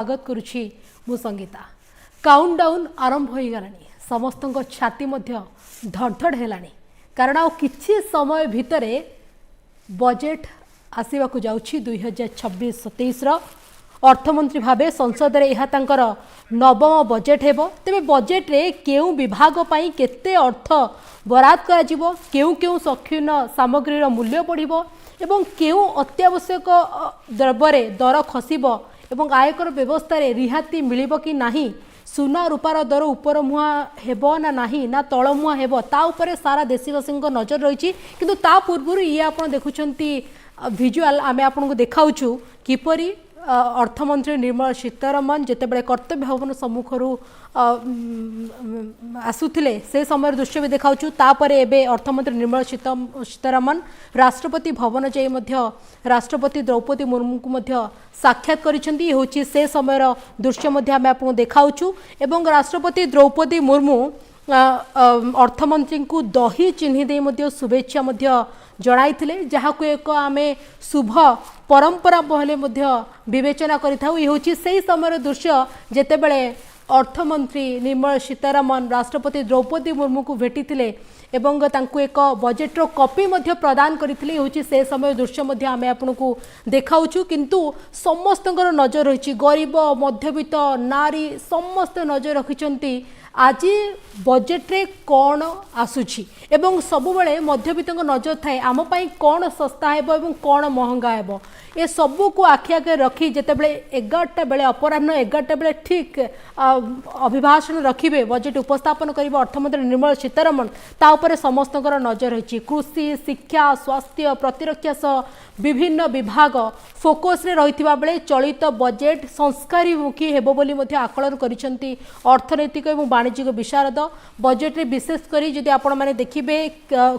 स्वागत करुछि मु संगीता। काउंटडाउन आरंभ हो गलानी, समस्त छाती मध्य धड़धड़ हेलानी, कारण आ किछि समय भितरे बजेट आसीबाकु जाउछि 2026-27 अर्थमंत्री भावे संसद रे यह तांकर नवम बजेट हेबो। तेबे बजेट रे केउ विभाग पई केते अर्थ बराद करा जिवो, केउ केउ सक्षीण सामग्रीर मूल्य बढ़िबो एवं केउ अत्यावश्यक द्रव्य रे दर खसिबो एवं आयकर व्यवस्था रे रिहाती मिलिबो कि नाही, सुना रूपार दर उपर मुहा हेबो ना नाही ना तळ मुहा हेबो, ता उपरे सारा देशवासी नजर रही। किंतु ता पूर्व ये आपण देखुछंती विजुअल आमे आपनको देखाउछु किपरि अर्थमंत्री निर्मला सीतारमण जेतेबेले कर्तव्य भवन सम्मुखरू आसुथिले से समय दृश्य भी देखाउछु। तापरे एबे अर्थमंत्री निर्मला सीतारमण राष्ट्रपति भवन जाई मध्य राष्ट्रपति द्रौपदी मुर्मू को मध्य साक्षात करिसेंती। ये होची से समय दृश्य मध्य आमे आपनको देखाउछु एवं राष्ट्रपति द्रौपदी मुर्मू अर्थमंत्री को दही चिन्ह दे मध्य शुभेच्छा मध्य जणाइथिले, जहाको एक आमे शुभ परंपरा बहले मध्य विवेचना करिथाउ। ये होची सेही समय दृश्य जेतेबेले अर्थमंत्री निर्मला सीतारमण राष्ट्रपति द्रौपदी मुर्मू को भेटिथिले एवं तांको एक बजेट्र कॉपी मध्य प्रदान करथिले। होची से समय दृश्य मध्य आमे आपनको देखाउछु, किंतु समस्तଙ୍କର नजर रहिछि, गरीब मध्यवित्त नारी समस्त नजर रखिचंती आज बजेट रे कौन आसुछि एवं सबु बेले मध्यवित्त नजर थाए आम पाई कौन सस्ता हेबो एवं कौन महंगा हेबो। ए सबू को आखि आगे रखी जेतेबेले 11टा बेले अपराह्न 11टा बेले ठीक अभिभाषण रखिबे बजेट उपस्थापन करिबो अर्थमंत्री निर्मला सीतारमण, ता उपरे समस्तଙ୍କର नजर रहिछि। कृषि शिक्षा स्वास्थ्य प्रतिरक्षा सह विभिन्न विभाग फोकस रे रहिथिबा बेले चलित बजेट संस्कारीमुखी हेबो बोली मध्ये आकलन करिसंती अर्थनैतिक एवं वाणिज्यिक विशारद। बजेट रे विशेष करी जदि आपण माने देखिबे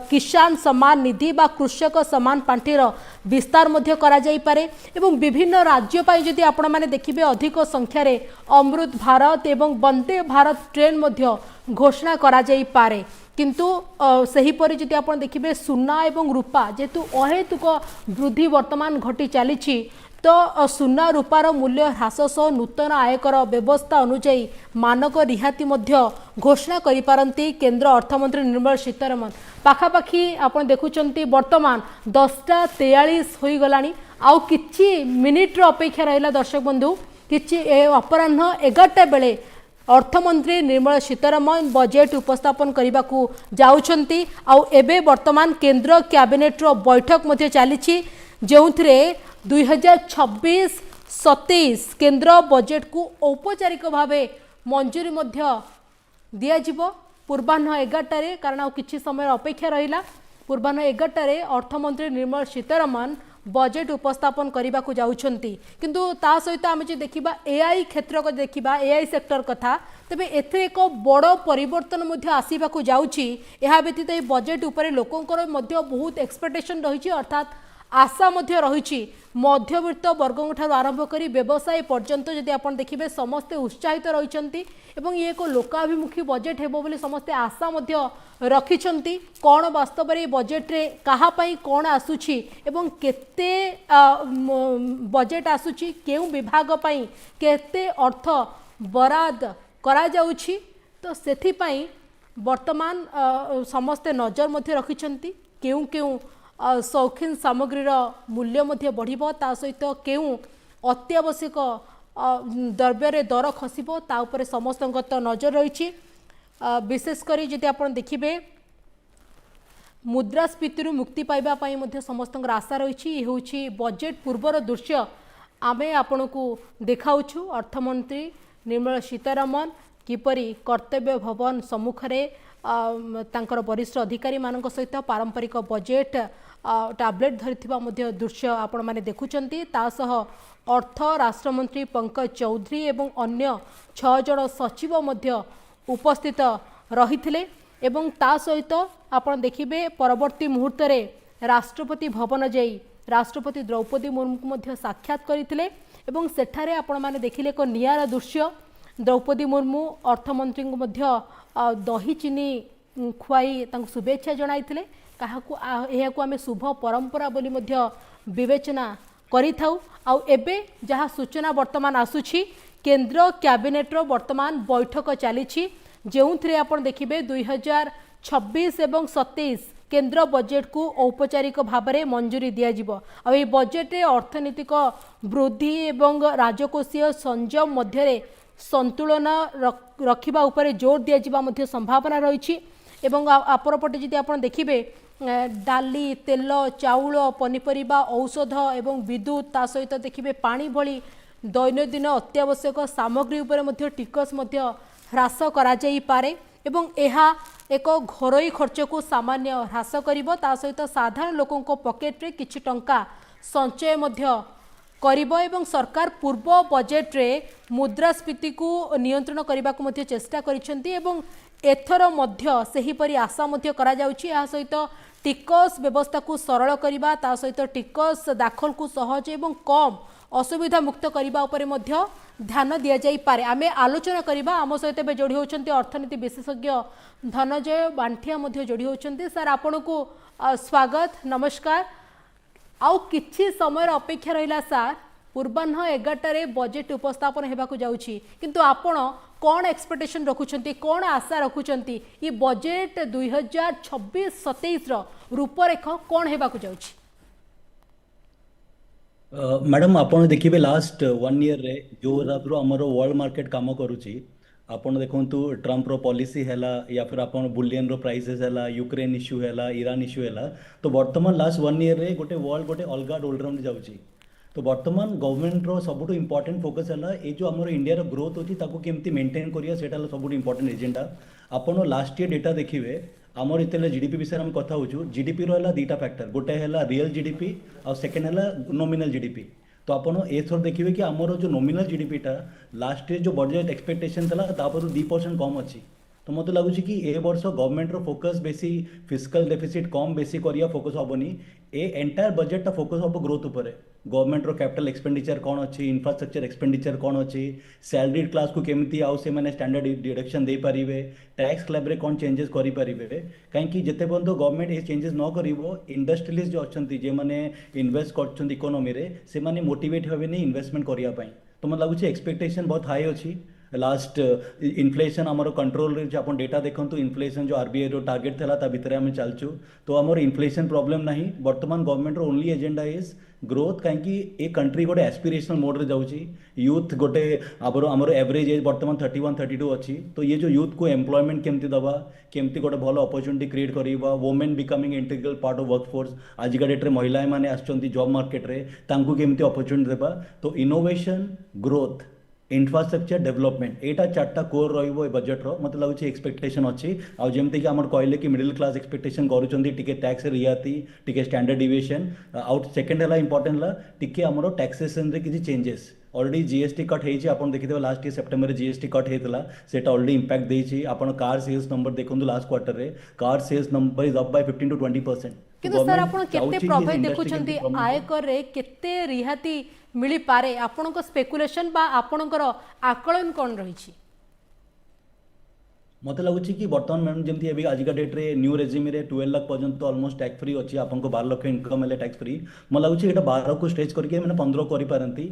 किसान सम्मान निधि बा कृषक सम्मान पांठीर विस्तार मध्ये करा जाई पारे एवं विभिन्न राज्य पाई जदि आपण माने देखिबे अधिक संख्या रे अमृत भारत एवं वंदे भारत ट्रेन मध्ये घोषणा करा जाई पारे। किंतु सही परि जदि आपण देखिबे सुना एवं रूपा जेतु अहेतुक वृद्धि वर्तमान घटी चलीछि, तो सुना रूपार मूल्य ह्रास सह नूतन आयकर व्यवस्था अनुଯାयी मानक रिहाती मध्य घोषणा करि पारंती केंद्र अर्थमंत्री निर्मला सीतारमण। पाखापाखि आपण देखुचंती वर्तमान 10:43 होई गलानी, आउ किछि मिनिट रो अपेक्षा रहिला दर्शक बंधु, किछि अपराह्न 11टा बेले अर्थमंत्री निर्मला सीतारमण बजेट उपस्थापन करने को जाउछंती। आउ एबे वर्तमान केंद्र कैबिनेट रो बैठक मध्ये चलीछि, जेउथिरे 2026-27 केंद्र बजेट को औपचारिक भावे मंजूरी मध्य दिया जिवो पूर्वाह्न 11टा रे, कारण आ किछि समय अपेक्षा रहिला। पूर्वाह्न 11टा रे अर्थमंत्री निर्मला सीतारमण बजेट उपस्थापन करने को जाउछंती। किंतु ता सहित आमे जे देखिबा एआई क्षेत्र को देखिबा एआई सेक्टर कथा, तेबे एथे एक बड़ परिवर्तन मध्य आसीबा को जाउछि। एहा व्यतीत ए बजेट उपरे लोकंकर मध्य बहुत एक्सपेक्टेशन रहिछि, अर्थात आशा मध्य रहिछि। मध्यवित्त वर्गों ठार आरंभ करी व्यवसाय पर्यंत जदि आपण देखिबे समस्ते उत्साहित रहिछंती एवं ये एक लोकाभिमुखी बजेट हेबो बोली समस्ते आशा मध्य रखिछंती। कोन वास्तव रे बजेट रे कहा पई कोन आसुछि एवं केते बजेट आसुछि, केउ विभाग पई केते अर्थ बराद करा जाउछि, तो सेथि पई वर्तमान समस्ते नजर मध्य रखिछंती। केउ केउ शौखीन सामग्रीर मूल्य मध्य बढ़िबो, ता सहित केउ अत्यावश्यक द्रव्य रे दर खसिबो, ता उपरे समस्तक तो नजर रही। विशेष करी जदि आपण देखिबे मुद्रास्फीति मुक्ति पाइबा पई मध्य समस्तक आशा रही। ये होछि बजेट पूर्वर दृश्य आमे आपनको देखाउछु। अर्थमंत्री निर्मला सीतारमण किपरि कर्तव्य भवन सम्मुख रे तांकर वरिष्ठ अधिकारी मानक सहित पारंपरिक बजेट टैबलेट धरिथिबा मध्य दृश्य आपण माने देखुचंती। तासह अर्थ राष्ट्रमंत्री पंकज चौधरी एवं अन्य 6 जण सचिव मध्य उपस्थित रहिथिले एवं ता सहित आपण देखिबे परवर्ती मुहूर्त रे राष्ट्रपति भवन जाई राष्ट्रपति द्रौपदी मुर्मू को मध्य साक्षात करथिले एवं सेठारे आपण माने देखिले एक नियारा दृश्य। द्रौपदी मुर्मू अर्थमंत्री को मध्य दही चीनी खुआई शुभेच्छा जणाइथिले। काहाकू एहाकू आमे शुभ परंपरा बोली मध्य विवेचना करिथाउ। आउ एबे जहाँ सूचना वर्तमान आसुछि केंद्र कैबिनेट्र वर्तमान बैठक चली जो आप देखिए 2026 एवं 27 केंद्र बजेट को औपचारिक भाव में मंजूरी दिज्व आई बजेट रे अर्थनैतिक वृद्धि एवं राजकोषीय संयम मध्य संतुलन रखिबा उपरे जोर दिज्वा संभावना रही एवं अपरपटे जदि आप देखिए डाली तेल चाउल पनीपरिबा औषध एवं विद्युत ता सहित देखिए पानी भली दैनंदिन अत्यावश्यक सामग्री उपरे मध्य टिकस मध्य ह्रास करा जाई पारे एवं एहा एक घरोई खर्च को सामान्य ह्रास करिवो ता सहित साधारण लोकों को पॉकेट रे किछि टंका संचय मध्य करिवो एवं सरकार पूर्व बजेट रे मुद्रास्फीति को नियंत्रण करने को मध्य चेष्टा करिसेंती एवं एथर मध्य सेही परि आशा मध्य करा जाउछि आ सहित टिकस व्यवस्था को सरल करबा ता सहित टिकस दाखल को सहज एवं कम असुविधा मुक्त करबा उपरे मध्य ध्यान दिया जाई पारे आमे आलोचना करबा आम सहित बे जोड़ी होचंती अर्थनीति विशेषज्ञ धनजय बांठिया मध्य जोड़ी होचंती सर आपन को स्वागत नमस्कार आउ किछि समय अपेक्षा रहिला सर पूर्वाह्न 11 बजेट उपस्थापन हेबाकू जाउछि किंतु आपण कौन एक्सपेक्टेशन रखुचंती कौन आशा रखुचंती ये बजेट 2026-27 रो रूपरेख कौन हेबाकू जाउछि मैडम आपण देखिए लास्ट 1 ईयर रे जो आमर वर्ल्ड मार्केट काम करुची आपण देखंतु ट्रम्प रो पॉलिसी हैला या फिर आपण बुलियन रो प्राइसेस हैला यूक्रेन इश्यू हैला ईरान इश्यू हैला तो वर्तमान लास्ट 1 ईयर रे गोटे वर्ल्ड गोटे अलगा डोलड्रम जाउची तो वर्तमान गवर्नमेंट रो सबुठु इंपोर्टेंट फोकस है ये जो आम इंडिया रो ग्रोथ अच्छी केमती मेंटेन करिया सेटा सबुठु इंपोर्टेंट एजेंडा आपण लास्ट ईयर डेटा देखिए आमर इतने जीडीपी विषय में कथा होचु जीडीपी रो है दुटा फैक्टर गोटे है रियल जीडीपी और सेकेंड है नॉमिनल जीडीपी तो आपण एथर देखिए कि आमर जो नॉमिनल जीडीपीटा लास्ट ईयर जो बजेट एक्सपेक्टेशन था 2% कम अच्छी तो मत लगुच कि ए वर्ष गवर्नमेंट रो फोकस बेसी फिस्कल डेफिसिट कम बेसी करिया फोकस हेनी ए एंटायर बजेट टा फोकस हम ग्रोथ उपर गवर्नमेंट रो कैपिटल एक्सपेंडिचर कौन अच्छी इंफ्रास्ट्रक्चर एक्सपेंडिचर कौन अच्छी सैलरी क्लास को केमती आउ से माने स्टैंडर्ड डिडक्शन दे पारिबे टैक्स स्लैब रे कौन चेंजेस करि पारिबे कहीं जिते पर्यंत गवर्नमेंट ये चेंजेस न करिवो इंडस्ट्रियलिस्ट जो अच्छी जे माने इन्वेस्ट करछन इकोनॉमी रे से माने मोटिवेट हेबे नै इन्वेस्टमेंट करिया पई तो मत लगुच एक्सपेक्टेशन बहुत हाई अच्छी लास्ट इन्फ्लेशन आमर कंट्रोल रे आप डेटा देखूँ इन्फ्लेशन जो आरबीआई रो टार्गेट था भितर आम चलचु तो आमर इन्फ्लेशन प्रॉब्लम नहीं वर्तमान गवर्नमेंट रो ओनली एजेंडा इज ग्रोथ कहीं ए कंट्री गोटे एस्पिरेशनल मोड रे जाउची यूथ गोटे आमर एवरेज एज वर्तमान 31-32 अच्छी तो ये जो यूथ को एम्प्लॉयमेंट केमती दबा केमती गोटे भल अपॉर्चुनिटी क्रिएट करवा women becoming integral part of workforce आजिका डेट रे महिला माने आछंती जॉब मार्केट रे तांकू केमती अपॉर्चुनिटी देबा तो इनोवेशन ग्रोथ इंफ्रास्ट्रक्चर डेवलपमेंट एटा चार्टा कोर रहिबो ए बजेट रो मत लगुच एक्सपेक्टेशन अच्छी आ जेमती कि हमर कहले कि मिडिल क्लास एक्सपेक्टेशन करूचंती टिके टैक्स रियाती टिके स्टैंडर्ड डिविएशन आउट सेकंड हला इंपोर्टेंट हला टिके हमर टैक्सेशन रे किछि चेंजेस ऑलरेडी जीएसटी कट होइछि आपण देखिथे लास्ट ईयर सेप्टेम्बर रे जीएसटी कट हेतला सेटा ऑलरेडी इंपैक्ट देछि आपण कार सेल्स नंबर देखंतु लास्ट क्वार्टर रे car sales number is up by 15 to 20%। किंतु सर आपण केते प्रॉफिट देखुचंती आयकर रे केते रिहाती मिली पारे आपणक स्पेकुलेशन बा आपणकर आकलन कोन रहिछि मत लगुच कि बर्तमान मैडम जमी अभी आजिका डेट रे न्यू रेजिम रे 12 लाख पर्यंत ऑलमोस्ट टैक्स फ्री अच्छी आपको 12 लाख इनकम है टैक्स फ्री मत लगुच ये 12 को स्ट्रेच करके मैंने 15 करिपारंती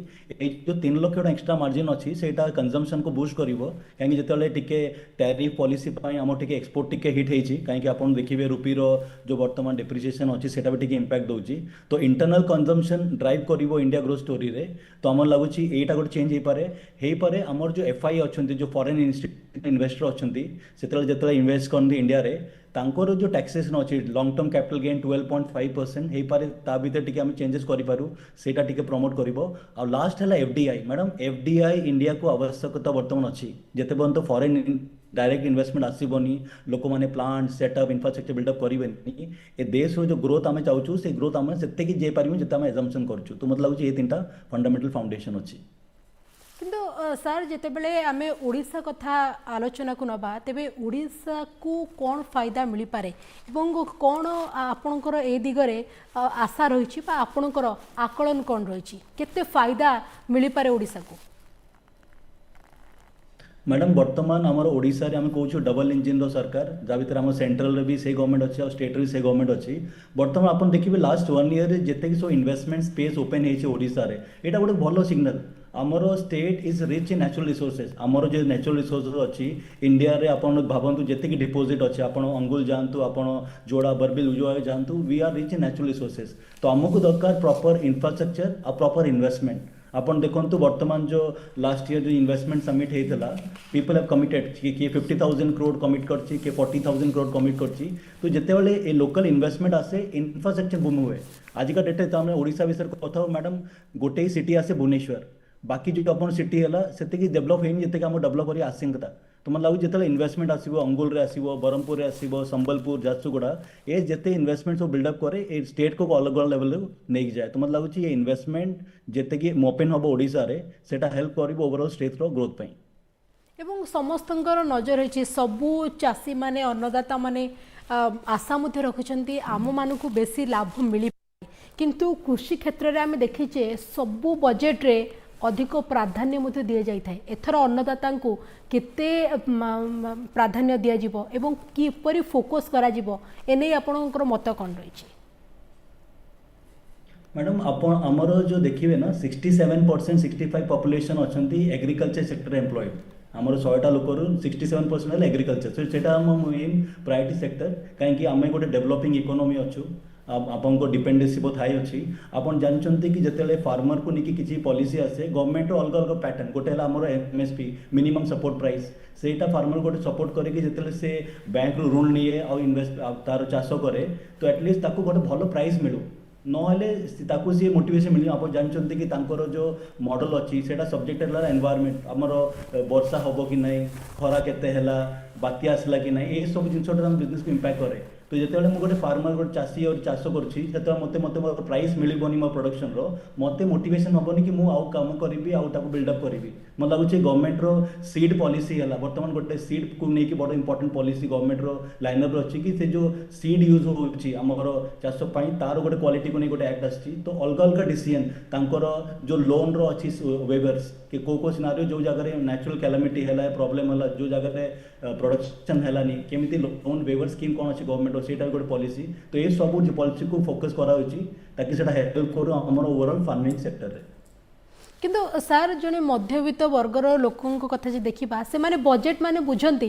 जो 3 लाख एक्स्ट्रा मार्जिन अच्छी से कंजम्पशन को बूस्ट करिवो कहीं जिते टिके टैरिफ पॉलिसी आम टिके एक्सपोर्ट टिके हिट होती कहीं आप देखिए रुपी रो जो बर्तमान डेप्रिसिएशन अच्छी से भी टिके इंपैक्ट दौची तो इंटरनल कंजम्पशन ड्राइव करिवो इंडिया ग्रोथ स्टोरी रे तो आम लगुच यहाँ गोटे चेंज हो पारे आमर जो एफआई अच्छा जो फॉरेन इन्वेस्टर अच्छा से इन्वेस्ट करते इंडिया रे तांकर जो टैक्सेशन अच्छी लॉन्ग टर्म कैपिटल गेन 12.5% हो पारे ता भीतर टिके हम चेंजेस करिपारू सेटा टिके प्रमोट करिवो आ लास्ट है एफडीआई मैडम एफडीआई इंडिया को आवश्यकता वर्तमान अच्छी जेते पर्यंत फॉरेन डायरेक्ट इन्वेस्टमेंट आसबनी लोक मैंने प्लांट सेटअप इंफ्रास्ट्रक्चर बिल्डअप करेंगे ए देश रो जो ग्रोथ आम चाहूँ से ग्रोथ आम से जापर जिते आम एजम्पशन करूँ तो मतलब लगुच ये 3टा फंडामेंटल फाउंडेशन अच्छी किंतु सर जितेबले आमे ओडिशा कथा आलोचना को नबा तेबे ओडिशा को कौन फायदा मिल पारे एवं कौन आपणकर ए दिगरे आशा रही आपणकर आकलन कौन रही केते फायदा मिल पारे ओडिशा को मैडम वर्तमान आमर ओडिशा रे आम कहूँ डबल इंजिन रो सरकार जहाँ भीतर आम सेंट्रल रे भी से गवर्नमेंट अच्छी और स्टेट रे से गवर्नमेंट अच्छी वर्तमान आप देखिए लास्ट 1 ईयर जिते सब इन्वेस्टमेंट स्पेस ओपन होती ओडिशा रे एटा गोटे भल सिग्नल आमर state is rich in natural resources आमर जो नेचुरल रिसोर्सेस अच्छी इंडिया रे आपण भावतु जेतिक डिपोजिट अच्छे आपण अंगुल जातु आपण जोड़ा बरबिल जो जातु we are rich in natural resources तो आमको दरकार प्रॉपर इंफ्रास्ट्रक्चर आ प्रॉपर इन्वेस्टमेंट आपण देखंतु वर्तमान जो लास्ट ईयर जो इन्वेस्टमेंट समिट होता पीपल हैव कमिटेड किए 50,000 करोड़ कमिट करछि किए 40,000 करोड़ कमिट करछि तो जितेबाला ए लोकल इन्वेस्टमेंट आसे इंफ्रास्ट्रक्चर बूम हुए आज का डेट तो ओडिशा विषय कथा मैडम गोटे सिटी आसे भुवनेश्वर बाकी जो अपन सिटी है से डेभलप होनी जितने आम डेभलप कर आशंका तो मतलब लगे जो इन्वेस्टमेंट आसो अंगुल आसो ब्रह्मपुर आसो संबलपुर झारसुगुड़ा ये जिते इन्वेस्टमेंट सब बिल्डअप करे ए स्टेट को अलग अलग लेवल नहीं जाए तो मतलब लगुच ये इन्वेस्टमेंट जिते ओपेन हम ओडिशा रे सेटा हेल्प कर ओवरऑल स्टेट रो ग्रोथ पाई एवं समस्तंकर नजर रही सबू चाषी माने अन्नदाता माने आशा मध्य रखुछंती आम मानकु बेसी लाभ मिली किंतु कृषि क्षेत्र में आम देखीचे सबू बजेट रे अधिक प्राधान्य मध्य दि जाए एथर अन्नदाता को केते प्राधान्य दि जाइबो एवं किपरि फोकस करा जिवो एने आपनकर मत कौन रही मैडम अपन आमर जो देखिए ना 67% 65 पॉपुलेशन अच्छी एग्रीकल्चर सेक्टर एम्प्लॉयड आमर 100टा लोक 67% एग्रीकल्चर सो सेटा मेन प्रायोरिटी सेक्टर कहीं आम गोटे डेवलपिंग इकोनॉमी अच्छु आपन को डिपेंडेंसी बहुत हाई अच्छी आपन जानते कि जिते फार्मर को लेकिन किसी पॉलिसी आसे गवर्नमेंट अलग अलग पैटर्न गोटे आमर एमएसपी मिनिमम सपोर्ट प्राइस सेटा फार्मर गोटे सपोर्ट करके जिते से बैंक रू ऋण निए और इन्वेस्ट तार चाष करे तो एटलिस्ट ताको गोटे भल प्राइस मिलू ना सी मोटिवेशन मिल आप जानते कि तांकर जो मॉडल अच्छी से सब्जेक्ट है एनवायरमेंट आमर वर्षा हम कि नहीं खरा केते बात्या आसला कि नहीं ये सब जिन बिजनेस को इंपैक्ट करे तो जिते मुझे गोटे फार्मर गोटे चाषी और चाष करुँचे मत मत प्राइस मिलबनी मो प्रोडक्शन मत मोटिवेशन हेनी कि मुझे काम करी आउ बिल्डअप करी मतलब लगुच गवर्नमेंट रो सीड पॉलिसी है बर्तमान गोटे सीड को लेकिन बड़ इंपोर्टेंट पॉलिसी गवर्नमेंट रो लाइनअप अच्छी कि से जो सीड यूज होमर चाष तार गोटे क्वालिटी को नहीं गोटे एक्ट आसी तो अलग अलग डिसीजन तांकर जो लोन रो अच्छी वेवर्स कि को सिनारियो जो जगह नेचुरल कैलामिटी है प्रॉब्लम है जो जगह प्रोडक्शन है केमी लोन वेवर स्कीम कौन अच्छी गवर्नमेंट सेटा गोटे पॉलिसी तो ये सब पॉलिसी को फोकस करा ताकि सेटा हेल्प करू हमर ओवरऑल फार्मिंग सेक्टर रे किंतु सार जने मध्यवित्त वर्गर लोकों कथा जे देखिबा से माने बजेट माने बुझंती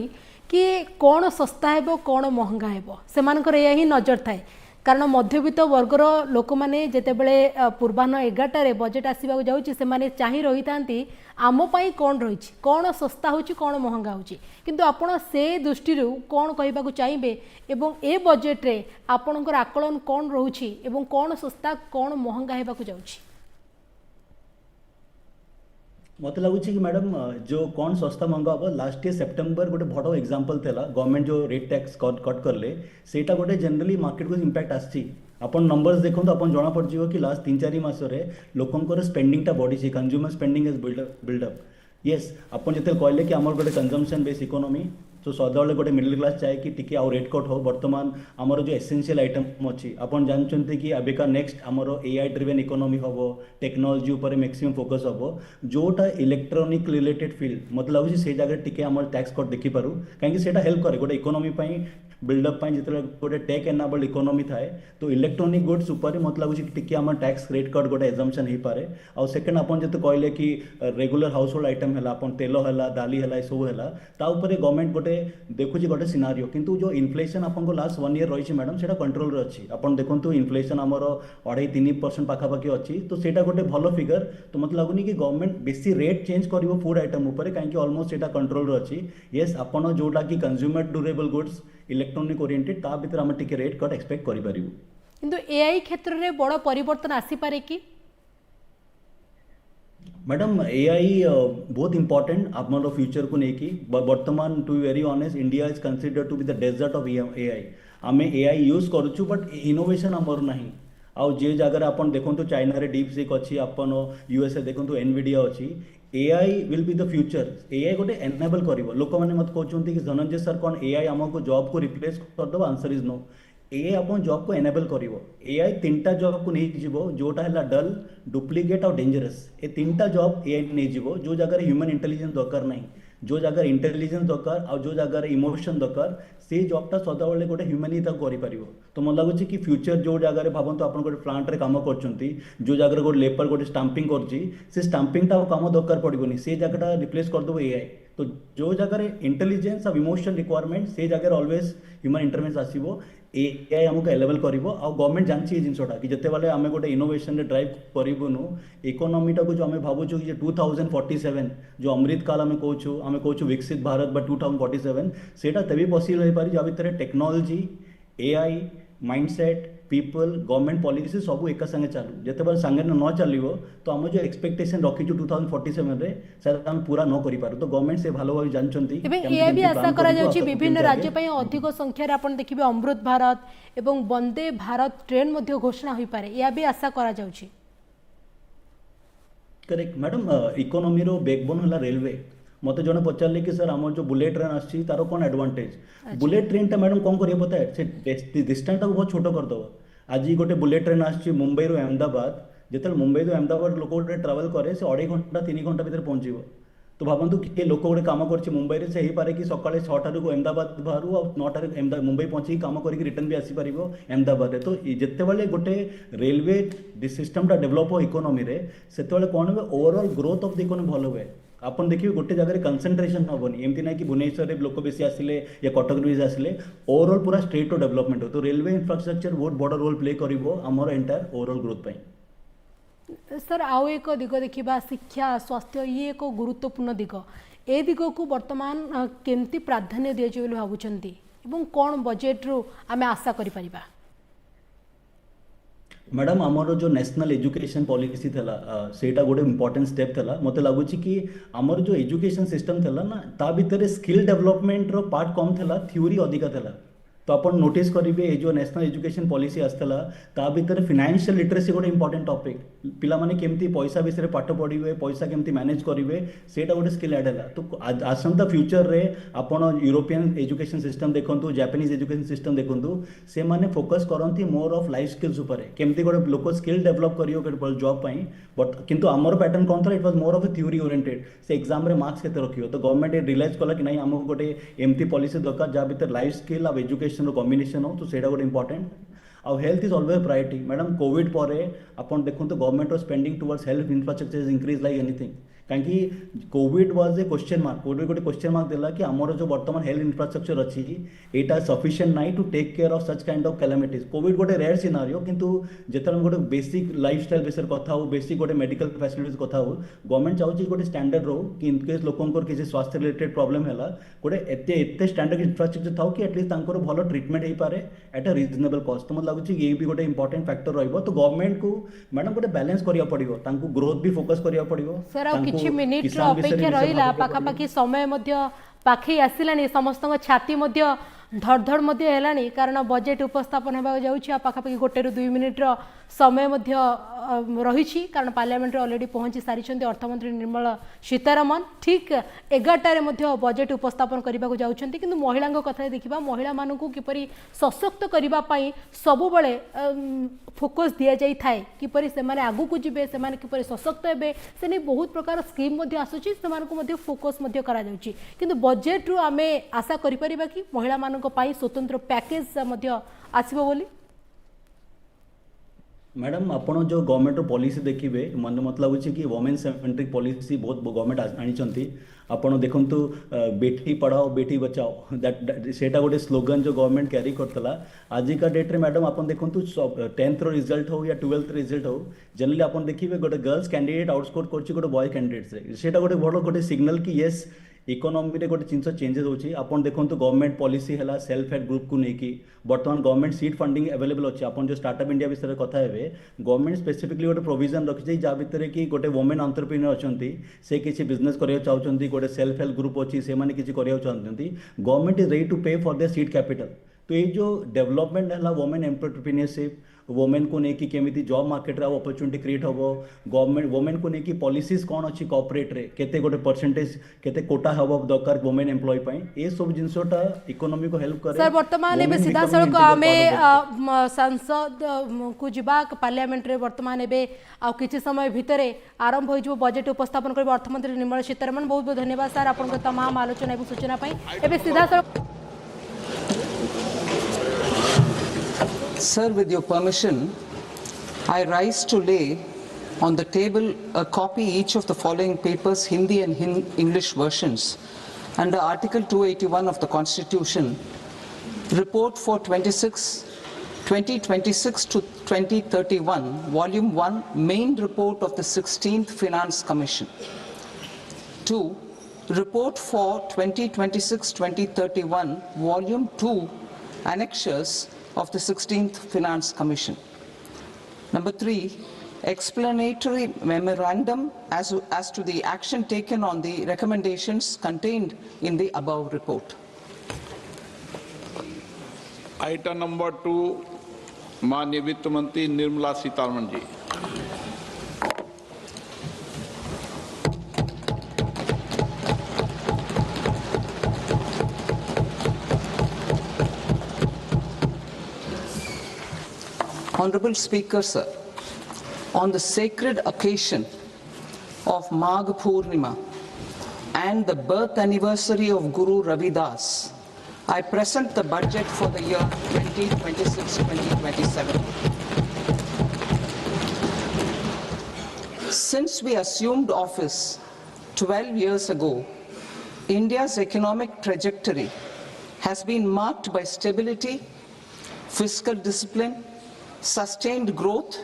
कि कौन सस्ता हेबो कौन महंगा हेबो से मानकर यही ही नजर थाए कारण मध्यवित्त वर्गर लोक मैंने जितेबले पूर्वाह्न 11टार बजेट आसवाक जाऊँगी से चाह रही था आम पाई कौन रही कौन सस्ता होची कौन महंगा होची किंतु आपण से दृष्टि कौन कहवाक चाहिए एवं ए बजेट रे आपणकर आकलन कौन रोची एवं कौन सस्ता कौन महंगा होगाक जाऊँगी मत लगुच कि मैडम जो कौन सस्ता महंगा हम लास्ट ईयर सेप्टेम्बर गोटे बड़ एग्जांपल था गवर्नमेंट जो रेट टैक्स कट करले सेटा गोटे जनरली मार्केट को इंपैक्ट आसी अपन नंबर्स देखो तो अपन जना पड़ जाए कि लास्ट 3-4 मासरे लोकंर स्पेंडिंगटा बढ़ी consumer spending is build up yes अपन जिते कहले कि आमर गोटे कंजम्पशन बेस इकोनॉमी तो सदाबले गोटे मिडिल क्लास चाहे कि टिके आउ रेट कट हो बर्तमान आमर जो एसेंशियल आइटम अच्छी आपन जानते कि अबिका नेक्स्ट आमर एआई ड्रिवेन इकोनॉमी हम टेक्नोलॉजी उपर मैक्सिमम फोकस हम जोटा इलेक्ट्रोनिक रिलेटेड फील्ड मत लगुच से जगह टिके आमर टैक्स कट देखिपारू कहीं हेल्प करे गोटे इकोनॉमी बिल्डअप जिते गोटे टेक एनाबल्ड इकोनॉमी थाए तो इलेक्ट्रोनिक गुड्स उपर मत लगुच टिके आम टैक्स रेट कट गोटे एजम्पशन हो पारे आउ सेकेंड आपन जो कहले कि रेगुलर हाउस होल्ड आइटम है अपन तेल है दाली है सब है गवर्नमेंट गोटे देखुची गोटे सिनारियो किंतु जो इन्फ्लेशन आपको लास्ट 1 ईयर रही मैडम से कंट्रोल अच्छी आपन देखो इन्फ्लेशन आमर 2.5-3% पाखापाखि अच्छी तो सेटा गोटे भल फिगर तो मत लगुनि कि गवर्नमेंट बेसी रेट चेंज करिवो फूड आइटम उपर कहीं ऑलमोस्ट सेटा कंट्रोल अच्छी येस आपन जोटा कि consumer durable goods electronic oriented ता भीतर आम टिके रेट कट एक्सपेक्ट करि परिबो किंतु एआई क्षेत्र रे बड़ परिवर्तन आसी पारे कि मैडम एआई बहुत इंपॉर्टेंट आमर फ्यूचर को लेकिन बर्तमान to be very honest India is considered to be the desert of AI आम एआई यूज करुचु बट इनोवेशन आमर ना आउ जे जगह आपन देखो चाइना रे डीप सीक अच्छी आपन यूएसए देखो एनवीडिया अच्छी AI will be the future AI गोटे एनेबल कर लोक मैंने मत कहते कि धनंजय सर कौन एआई आमको जॉब को रिप्लेस करदे आंसर इज नो एआई अपन जॉब को एनेबल करिवो एआई 3टा जॉब को नहीं जीवो जोटा है डल डुप्लीकेट और डेंजरस ये 3टा जॉब एआई नहीं जीवो जो जगह ह्यूमन इंटेलिजेंस दरकार नहीं जो जगह इंटेलिजेंस दरकार आ जो जगह इमोशन दरकार से जॉबटा सदाबले गोटे ह्यूमन ही ताको करिपारिबो। तो मन लगुच कि फ्यूचर जो जगह भावतु आप गोटे प्लांट रे काम करछंती जो जगह गोटे लेपर गोटे स्टाम्पिंग करछि से स्टाम्पिंगटा काम दरकार पड़िबोनी से जगहटा रिप्लेस कर देबो एआई। तो जो जगह इंटेलिजेंस और इमोशन रिक्वायरमेंट से जगह ऑलवेज ह्यूमन इंटरवेंस आसीबो एआई हमको अवेलेबल करिवो। आ गवर्नमेंट जानछि ए जिंसटा कि जते बेले आमे गोटे इनोवेशन रे ड्राइव करिवोनु इकोनॉमीटा को जो आमे भाबुछु कि 2047 जो अमृत काल आमे कहूछु विकसित भारत बा 2047 सेटा तभी पॉसिबल हो पारि जा भितर technology AI mindset people government policy सब एक संगे चालू जिते बार संगे न चलो तो आम जो एक्सपेक्टेशन रखीचु 2047 रे शायद हम पूरा न करि पारु। तो गवर्नमेंट से भालो भाव जानचंती ये भी आशा करा जाउची विभिन्न राज्य पय अधिक संख्या रे आपण देखिबे अमृत भारत एवं वंदे भारत ट्रेन मध्ये घोषणा होई पारे या भी आशा करा जाउची। करेक्ट मैडम इकोनॉमी रो बैकबोन होला रेलवे। मते जने पचारले कि सर आम जो बुलेट ट्रेन आछि तारो कोन एडवांटेज बुलेट ट्रेन टा मैडम कोन करियो पता है से डिस्टेंस टा बहुत छोटो कर दो। आज गोटे बुलेट ट्रेन आछि मुंबई रो अहमदाबाद जेतल मुंबई रो अहमदाबाद लोक गोटे ट्रैवल करे से 2.5 घंटा 3 घंटा भीतर पहुंचीबो। तो भावतु कि लोक गोटे काम करछि मुंबई रे से ही पारे कि सकाळे 6 टारू अहमदाबाद बाहरु और 9 टारू मुंबई पहुंची काम करके रिटर्न भी आसी परिबो अहमदाबाद रे। तो जेते बेले गोटे रेलवे सिस्टम टा डेवलप हो इकोनॉमी रे सेते बेले कोन हो overall growth of the economy भलो हुए। आपन देखिए गोटे जगह कंसंट्रेशन हेनी एमती ना कि भुवनेश्वर लोक बेसी आसिले या कटक बेसी आसिले ओवरऑल पूरा स्टेट डेवलपमेंट हो। तो रेलवे इंफ्रास्ट्रक्चर बहुत बड़ रोल प्ले करिवो हमर एंटायर ओवरऑल ग्रोथ पई। सर आउ एक दिग देखा शिक्षा स्वास्थ्य ये एक गुरुत्वपूर्ण दिग ए दिग को वर्तमान केमती प्राधान्य दिया जाए भावुंट कौन बजेट रु आमे आशा करि परिबा। मैडम आमर जो नेशनल एजुकेशन पॉलिसी थला सेटा गोटे इंपोर्टेंट स्टेप थला। मते लागुची कि आमर जो एजुकेशन सिस्टम थला ना ता भितर स्किल डेवलपमेंट रो पार्ट कम थला थ्योरी अधिका थला। तो अपन नोटिस करेंगे ये जो नेशनल एजुकेशन पॉलिसी आसला ता भीतर फाइनेंशियल लिटरेसी गोटे इंपोर्टेंट टॉपिक पिला माने केमती पैसा विषय पाठ पढ़े पैसा केमती मैनेज करेंगे सेटा गोटे स्किल ऐड है। तो आसंता फ्यूचर रे अपन यूरोपियन एजुकेशन सिस्टम देखंतु जापानीज एजुकेशन सिस्टम देखंतु से माने फोकस करंती मोर ऑफ लाइफ स्किल्स ऊपर केमती गोटे लोक स्किल डेवलप करियो जॉब पई। बट किंतु आमर पैटर्न कौन था it was more of a theory oriented से एग्जाम रे मार्क्स केते रखियो। तो गवर्नमेंट रियलाइज कला कि नहीं हमको गोटे एमती पॉलिसी दरकार जा भीतर लाइफ स्किल और एजुकेशन कॉम्बिनेशन हो। तो सेटा गोटे इंपोर्टेंट आउ health is always priority. Madam covid पर आपन देखो तो government was spending towards health infrastructure is increase like anything कहीं covid was a question mark covid गोटे क्वेश्चन मार्क देला कि आमर जो वर्तमान हेल्थ इंफ्रास्ट्रक्चर अच्छी एटा सफिशिएंट नाइ to take care of such kind of calamities. Covid गोटे रेयर सिनारियो किंतु जेतन गोटे बेसिक लाइफस्टाइल विषय कथा हो बेसिक गोटे मेडिकल फैसिलिटीज कथा हो गवर्नमेंट चाहूँ गोटे स्टैंडर्ड रो कि इनकेस लोकंर किसी स्वास्थ्य रिलेटेड प्रॉब्लम है गोटे एते स्टैंडर्ड इंफ्रास्ट्रक्चर था कि एटलिस्ट तांकर भलो ट्रीटमेंट हो पारे एट अ रिजनेबल कॉस्ट। तो मतलब लगुच ये भी गोटे इंपोर्टेंट फैक्टर रहिबो। तो गवर्नमेंट को मैडम गोटे बैलेंस करिया पड़िबो तांको ग्रोथ भी फोकस करिया पड़िबो। किछि मिनिट अपेक्षा रहिला पाखापाखि समय मध्य पाखे आसिलानी समस्त छाती मध्य धड़धड़ मध्य हेलानी कारण बजेट उपस्थापन होगा जाऊँगी पाखापाखि 1 ରୁ 2 मिनिट समय मध्य रही कारण पार्लियामेंट ऑलरेडी पहुंची सारी अर्थमंत्री निर्मला सीतारमन ठीक 11टारे मध्य बजेट उपस्थापन करने को जाउछंती। किंतु महिला कथा देखा महिला मानू किपरि सशक्त करने सब बड़े फोकस दि जाए थाए किपरि से माने आगु को जिबे से माने किपरि सशक्त हेबे से नहीं बहुत प्रकार स्कीम आसूची से फोकस करा जाउची। किंतु बजेट रु आमे आशा करि परिबा कि महिला मानक पाई स्वतंत्र पैकेज आसीबो बोली। मैडम आपन जो गवर्नमेंट पॉलिसी देखिए मन मत लगुच कि वोमेन सेंट्रिक पॉलिसी बहुत गवर्नमेंट आनी आपन देखंतु बेटी पढ़ाओ बेटी बचाओ सेटा गोटे स्लोगन जो गवर्नमेंट कैरी करतला आजिका डेट रे मैडम आपन देखंतु 10th रो रिजल्ट हो या 12th रिजल्ट हो जनरली आपन देखिए गोटे गर्ल्स कैंडिडेट आउटस्कोर करछि गोटे बॉय कैंडिडेट्स रे सेटा गोटे बड़ गोटे सिग्नल कि यस इकोनॉमी रे गोटे जिनस चेंजेस होची। आपन देखंतु गवर्नमेंट पॉलिसी हैला सेल्फ हेल्प ग्रुप को नेकी बर्तमान गवर्नमेंट सीड फंडिंग अवेलेबल अच्छे। आपन जो स्टार्टअप इंडिया विषय कथा हेबे गवर्नमेंट स्पेसिफिकली गोटे प्रोविजन रखिछि जा भितर कि गोटे वुमेन एंटरप्रेन्योर अछंती से किछि बिजनेस करिया चाहउछंती गोटे सेल्फ हेल्प ग्रुप अछि से माने किछि करिया चाहउछंती गवर्नमेंट इज रेडी टू पे फॉर देयर सीड कैपिटल। तो ये जो डेवलपमेंट है वुमेन एंटरप्रेन्योरशिप वुमेन को नहीं कि केमिति जॉब मार्केट रे अपॉर्चुनिटी क्रिएट हबो गवर्नमेंट वुमेन को नहीं कि पॉलिसीज कौन अच्छी कॉर्पोरेट रे केते गोटे परसेंटेज केते कोटा हबो दरकार वुमेन एम्प्लॉय पई ए सब जिंसोटा इकोनॉमी को हेल्प करे सर वर्तमान एबे सीधा सड़क आमे संसद को जीवा पार्लियामेंट रे वर्तमान एबे आ किछि समय भितरे आरंभ होई जो बजट उपस्थापन करबे अर्थमंत्री निर्मला सीतारमण बहुत बहुत धन्यवाद सर आपन तमाम आलोचना एवं सूचना पई एबे सीधा सड़क Sir, with your permission, I rise to lay on the table a copy each of the following papers, Hindi and English versions, under Article 281 of the Constitution, Report for 2026 to 2031, Volume 1, Main Report of the 16th Finance Commission. 2. Report for 2026-2031, Volume 2, Annexures of the 16th Finance Commission. Number 3, explanatory memorandum as to the action taken on the recommendations contained in the above report. Item number 2, माननीय वित्त मंत्री Nirmala Sitharaman ji. Honorable Speaker, sir, on the sacred occasion of Magh Purnima and the birth anniversary of Guru Ravidas, I present the budget for the year 2026-2027. Since we assumed office 12 years ago, India's economic trajectory has been marked by stability, fiscal discipline, sustained growth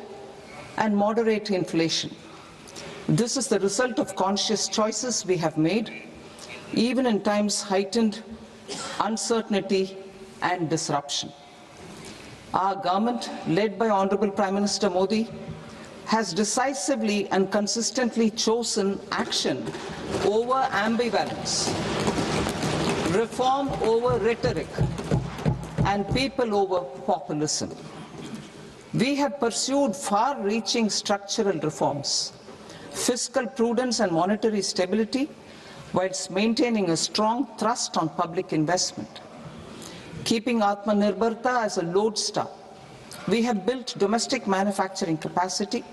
and moderate inflation. This is the result of conscious choices we have made, even in times heightened uncertainty and disruption. Our government, led by Honorable Prime Minister Modi, has decisively and consistently chosen action over ambivalence, reform over rhetoric, and people over populism. We have pursued far-reaching structural reforms, fiscal prudence and monetary stability, whilst maintaining a strong thrust on public investment. Keeping Atmanirbharta as a lodestar, we have built domestic manufacturing capacity,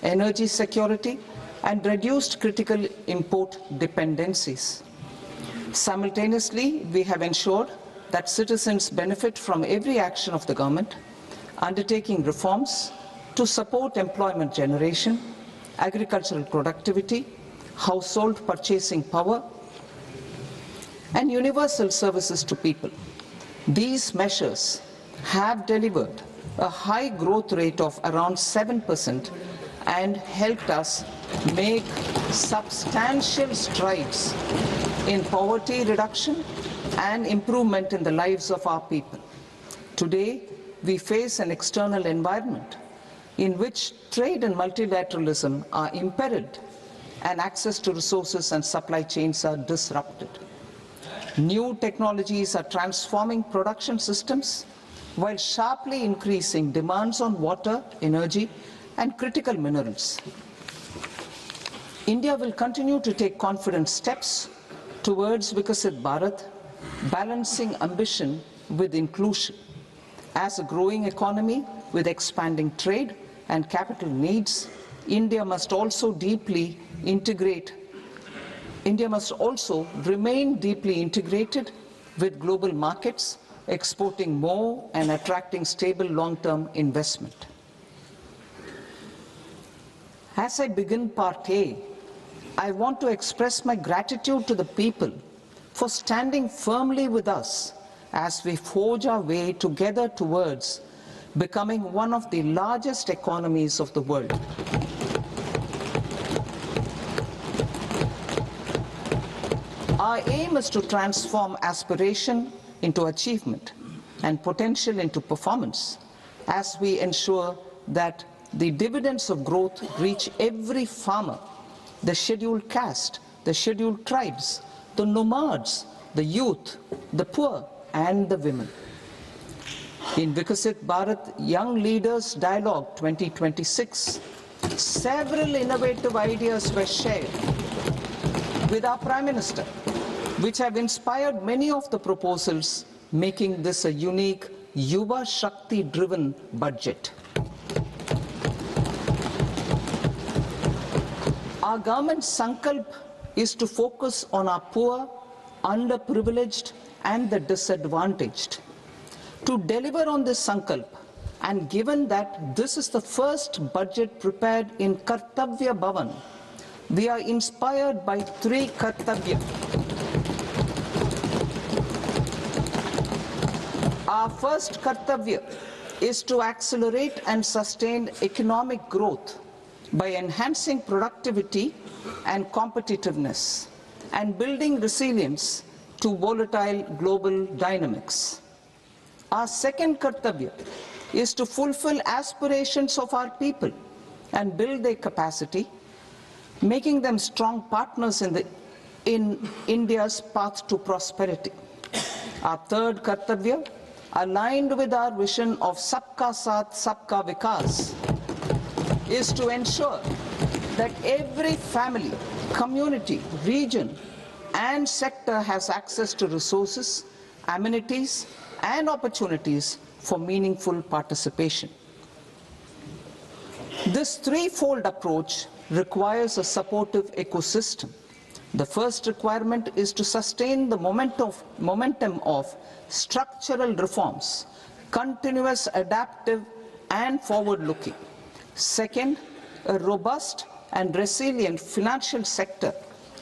energy security, and reduced critical import dependencies. Simultaneously, we have ensured that citizens benefit from every action of the government, undertaking reforms to support employment generation, agricultural productivity, household purchasing power, and universal services to people. These measures have delivered a high growth rate of around 7% and helped us make substantial strides in poverty reduction and improvement in the lives of our people. Today, we face an external environment in which trade and multilateralism are imperiled and access to resources and supply chains are disrupted. New technologies are transforming production systems while sharply increasing demands on water, energy, and critical minerals. India will continue to take confident steps towards Vikasit Bharat, balancing ambition with inclusion. As a growing economy with expanding trade and capital needs, India must also remain deeply integrated with global markets, exporting more and attracting stable long-term investment. As I begin Part A, I want to express my gratitude to the people for standing firmly with us as we forge our way together towards becoming one of the largest economies of the world. Our aim is to transform aspiration into achievement and potential into performance as we ensure that the dividends of growth reach every farmer, the scheduled caste, the scheduled tribes, the nomads, the youth, the poor, and the women. In Vikasit Bharat Young Leaders Dialogue 2026, several innovative ideas were shared with our Prime Minister, which have inspired many of the proposals, making this a unique Yuva Shakti-driven budget. Our government's sankalp is to focus on our poor, underprivileged, and the disadvantaged. To deliver on this sankalp, and given that this is the first budget prepared in Kartavya Bhavan, we are inspired by three Kartavya. Our first Kartavya is to accelerate and sustain economic growth by enhancing productivity and competitiveness and building resilience to volatile global dynamics. Our second Kartavya is to fulfill aspirations of our people and build their capacity, making them strong partners in India's path to prosperity. Our third Kartavya, aligned with our vision of Sabka Saath, Sabka Vikas, is to ensure that every family, community, region, and sector has access to resources, amenities, and opportunities for meaningful participation. This threefold approach requires a supportive ecosystem. The first requirement is to sustain the momentum of structural reforms, continuous, adaptive, and forward-looking. Second, a robust and resilient financial sector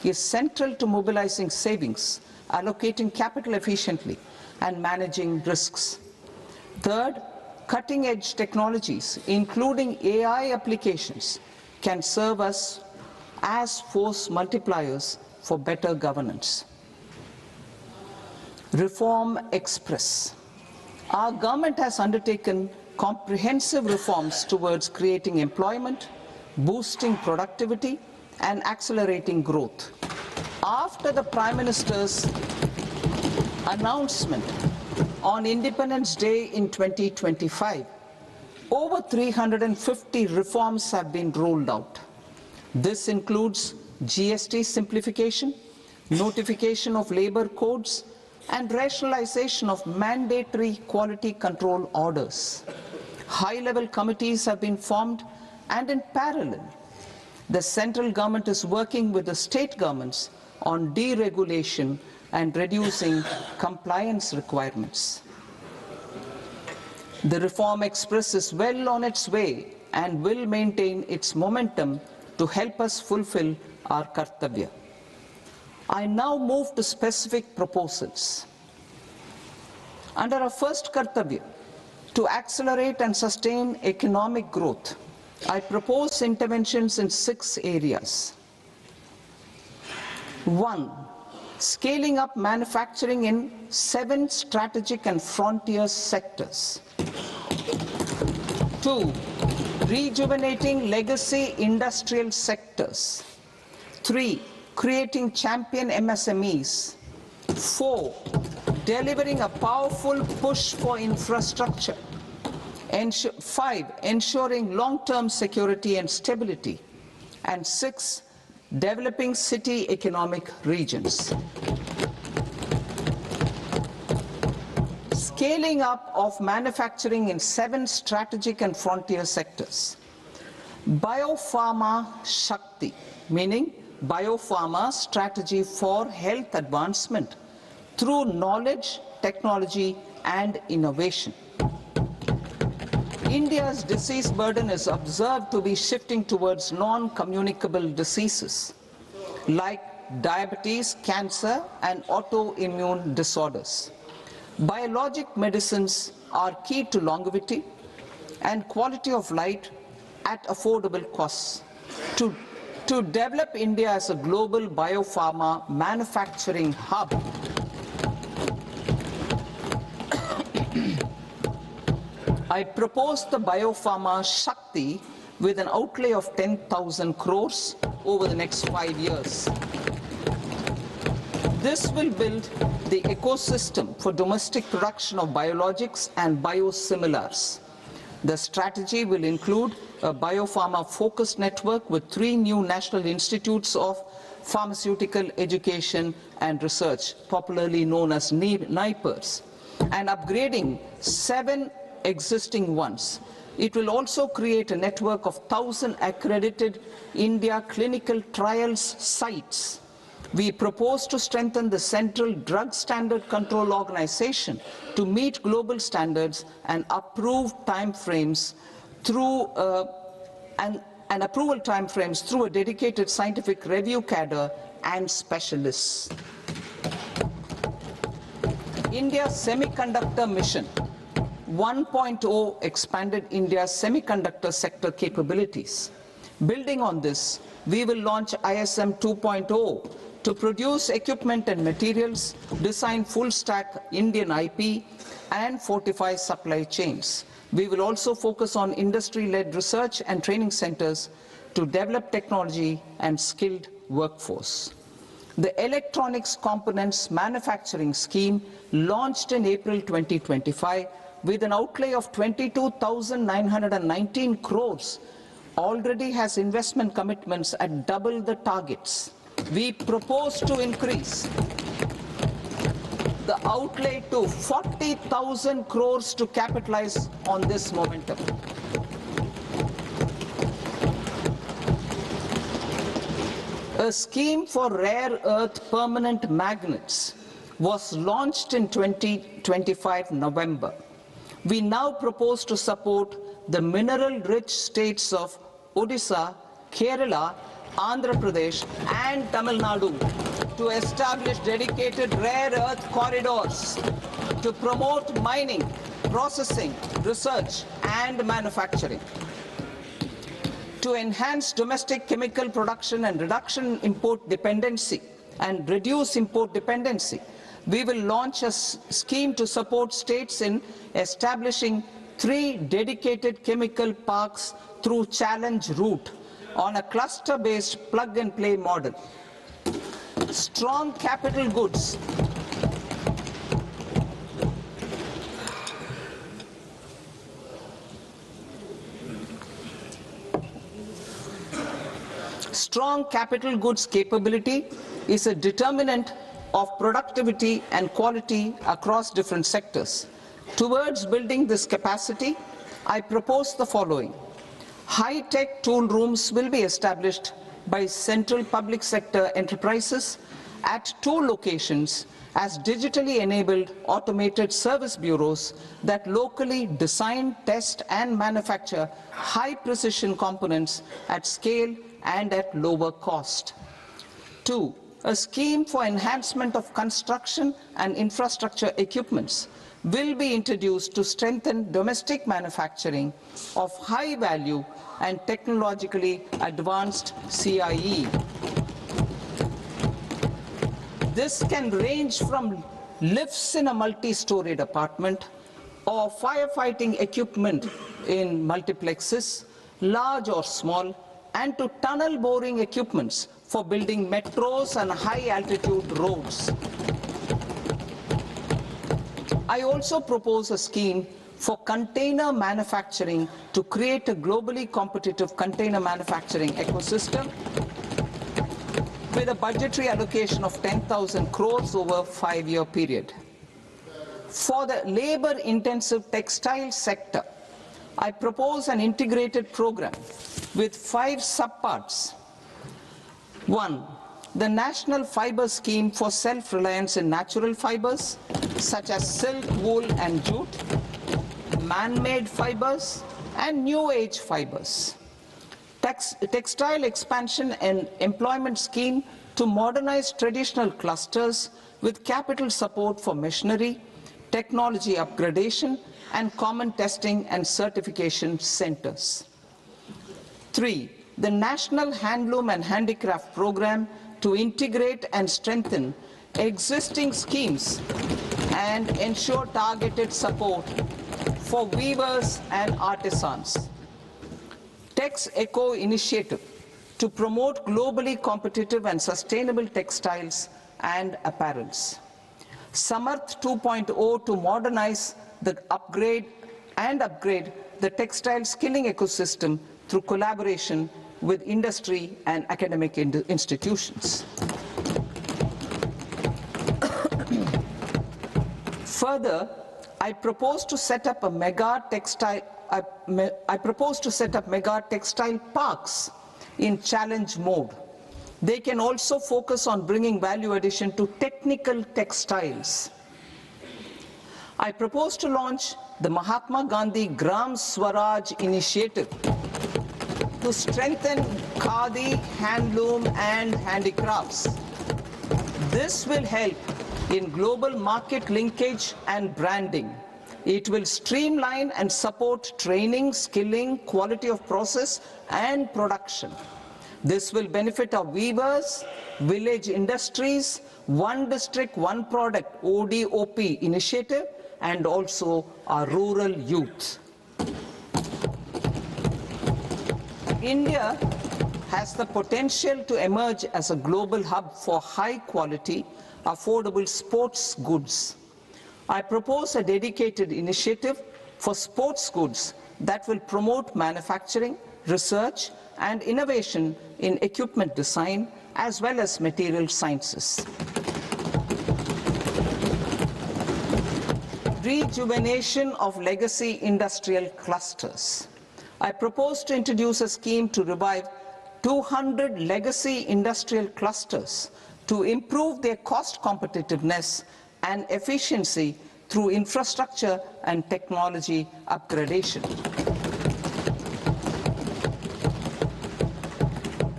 is central to mobilizing savings, allocating capital efficiently, and managing risks. Third, cutting-edge technologies, including AI applications, can serve us as force multipliers for better governance. Reform Express. Our government has undertaken comprehensive reforms towards creating employment, boosting productivity, and accelerating growth. After the Prime Minister's announcement on Independence Day in 2025, over 350 reforms have been rolled out. This includes GST simplification, notification of labor codes, and rationalization of mandatory quality control orders. High-level committees have been formed, and in parallel, the central government is working with the state governments on deregulation and reducing compliance requirements. The Reform Express is well on its way and will maintain its momentum to help us fulfill our Kartavya. I now move to specific proposals. Under our first Kartavya, to accelerate and sustain economic growth, I propose interventions in 6 areas. 1. Scaling up manufacturing in 7 strategic and frontier sectors. 2. Rejuvenating legacy industrial sectors. 3. Creating champion MSMEs. 4. Delivering a powerful push for infrastructure. 5. Ensuring long-term security and stability. And 6. Developing city economic regions. Scaling up of manufacturing in 7 strategic and frontier sectors. Biopharma Shakti, meaning biopharma strategy for health advancement through knowledge, technology, and innovation. India's disease burden is observed to be shifting towards non-communicable diseases like diabetes, cancer, and autoimmune disorders. Biologic medicines are key to longevity and quality of life at affordable costs. To develop India as a global biopharma manufacturing hub, I propose the Biopharma Shakti with an outlay of 10,000 crores over the next 5 years. This will build the ecosystem for domestic production of biologics and biosimilars. The strategy will include a biopharma-focused network with 3 new national institutes of pharmaceutical education and research, popularly known as NIPERs, and upgrading 7 existing ones. It will also create a network of 1,000 accredited India clinical trials sites. We propose to strengthen the Central Drug Standard Control Organization to meet global standards and approve timeframes through and approval timeframes through a dedicated scientific review cadre and specialists. India's Semiconductor Mission 1.0 expanded India's semiconductor sector capabilities. Building on this, we will launch ISM 2.0 to produce equipment and materials, design full-stack Indian IP, and fortify supply chains. We will also focus on industry-led research and training centers to develop technology and skilled workforce. The Electronics Components Manufacturing Scheme, launched in April 2025 with an outlay of 22,919 crores, already has investment commitments at double the targets. We propose to increase the outlay to 40,000 crores to capitalize on this momentum. A scheme for rare earth permanent magnets was launched in 2025 November. We now propose to support the mineral-rich states of Odisha, Kerala, Andhra Pradesh and Tamil Nadu to establish dedicated rare earth corridors to promote mining, processing, research and manufacturing. To enhance domestic chemical production and reduce import dependency, we will launch a scheme to support states in establishing 3 dedicated chemical parks through challenge route on a cluster-based plug-and-play model. Strong capital goods. Strong capital goods capability is a determinant of productivity and quality across different sectors. Towards building this capacity, I propose the following. High-tech tool rooms will be established by central public sector enterprises at 2 locations as digitally enabled automated service bureaus that locally design, test and manufacture high-precision components at scale and at lower cost. 2. A scheme for enhancement of construction and infrastructure equipments will be introduced to strengthen domestic manufacturing of high value and technologically advanced CIE. This can range from lifts in a multi-storied apartment or firefighting equipment in multiplexes, large or small, and to tunnel boring equipments for building metros and high-altitude roads. I also propose a scheme for container manufacturing to create a globally competitive container manufacturing ecosystem with a budgetary allocation of 10,000 crores over a 5-year period. For the labor-intensive textile sector, I propose an integrated program with 5 subparts. 1. The National Fiber Scheme for self-reliance in natural fibers, such as silk, wool and jute, man-made fibers, and new-age fibers. Textile expansion and employment scheme to modernize traditional clusters with capital support for machinery, technology upgradation, and common testing and certification centers. 3. The National Handloom and Handicraft Program to integrate and strengthen existing schemes and ensure targeted support for weavers and artisans. Tex Eco initiative to promote globally competitive and sustainable textiles and apparels. Samarth 2.0 to modernize the upgrade the textile skilling ecosystem through collaboration with industry and academic institutions. Further, I propose to set up mega textile parks in challenge mode. They can also focus on bringing value addition to technical textiles. I propose to launch the Mahatma Gandhi Gram Swaraj initiative to strengthen khadi, handloom and handicrafts. This will help in global market linkage and branding. It will streamline and support training, skilling, quality of process and production. This will benefit our weavers, village industries, one district, one product ODOP initiative, and also our rural youth. India has the potential to emerge as a global hub for high quality, affordable sports goods. I propose a dedicated initiative for sports goods that will promote manufacturing, research, and innovation in equipment design as well as material sciences. Rejuvenation of legacy industrial clusters. I propose to introduce a scheme to revive 200 legacy industrial clusters to improve their cost competitiveness and efficiency through infrastructure and technology upgradation.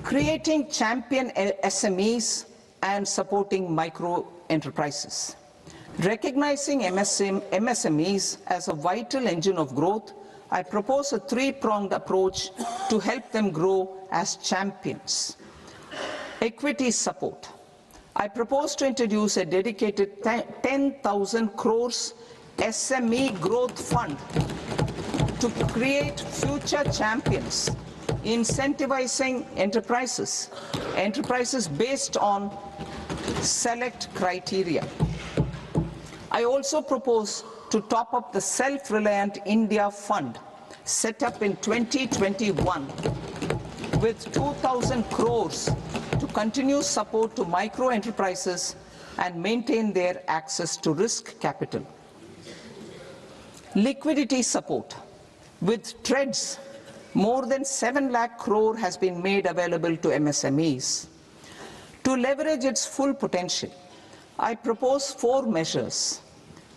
Creating champion SMEs and supporting micro enterprises. Recognizing MSMEs as a vital engine of growth, I propose a three-pronged approach to help them grow as champions. Equity support. I propose to introduce a dedicated 10,000 crores SME growth fund to create future champions, incentivizing enterprises based on select criteria. I also propose to top up the Self-Reliant India Fund set up in 2021 with 2,000 crores to continue support to micro enterprises and maintain their access to risk capital. Liquidity support. With TREDS, more than 7 lakh crore has been made available to MSMEs. To leverage its full potential, I propose 4 measures.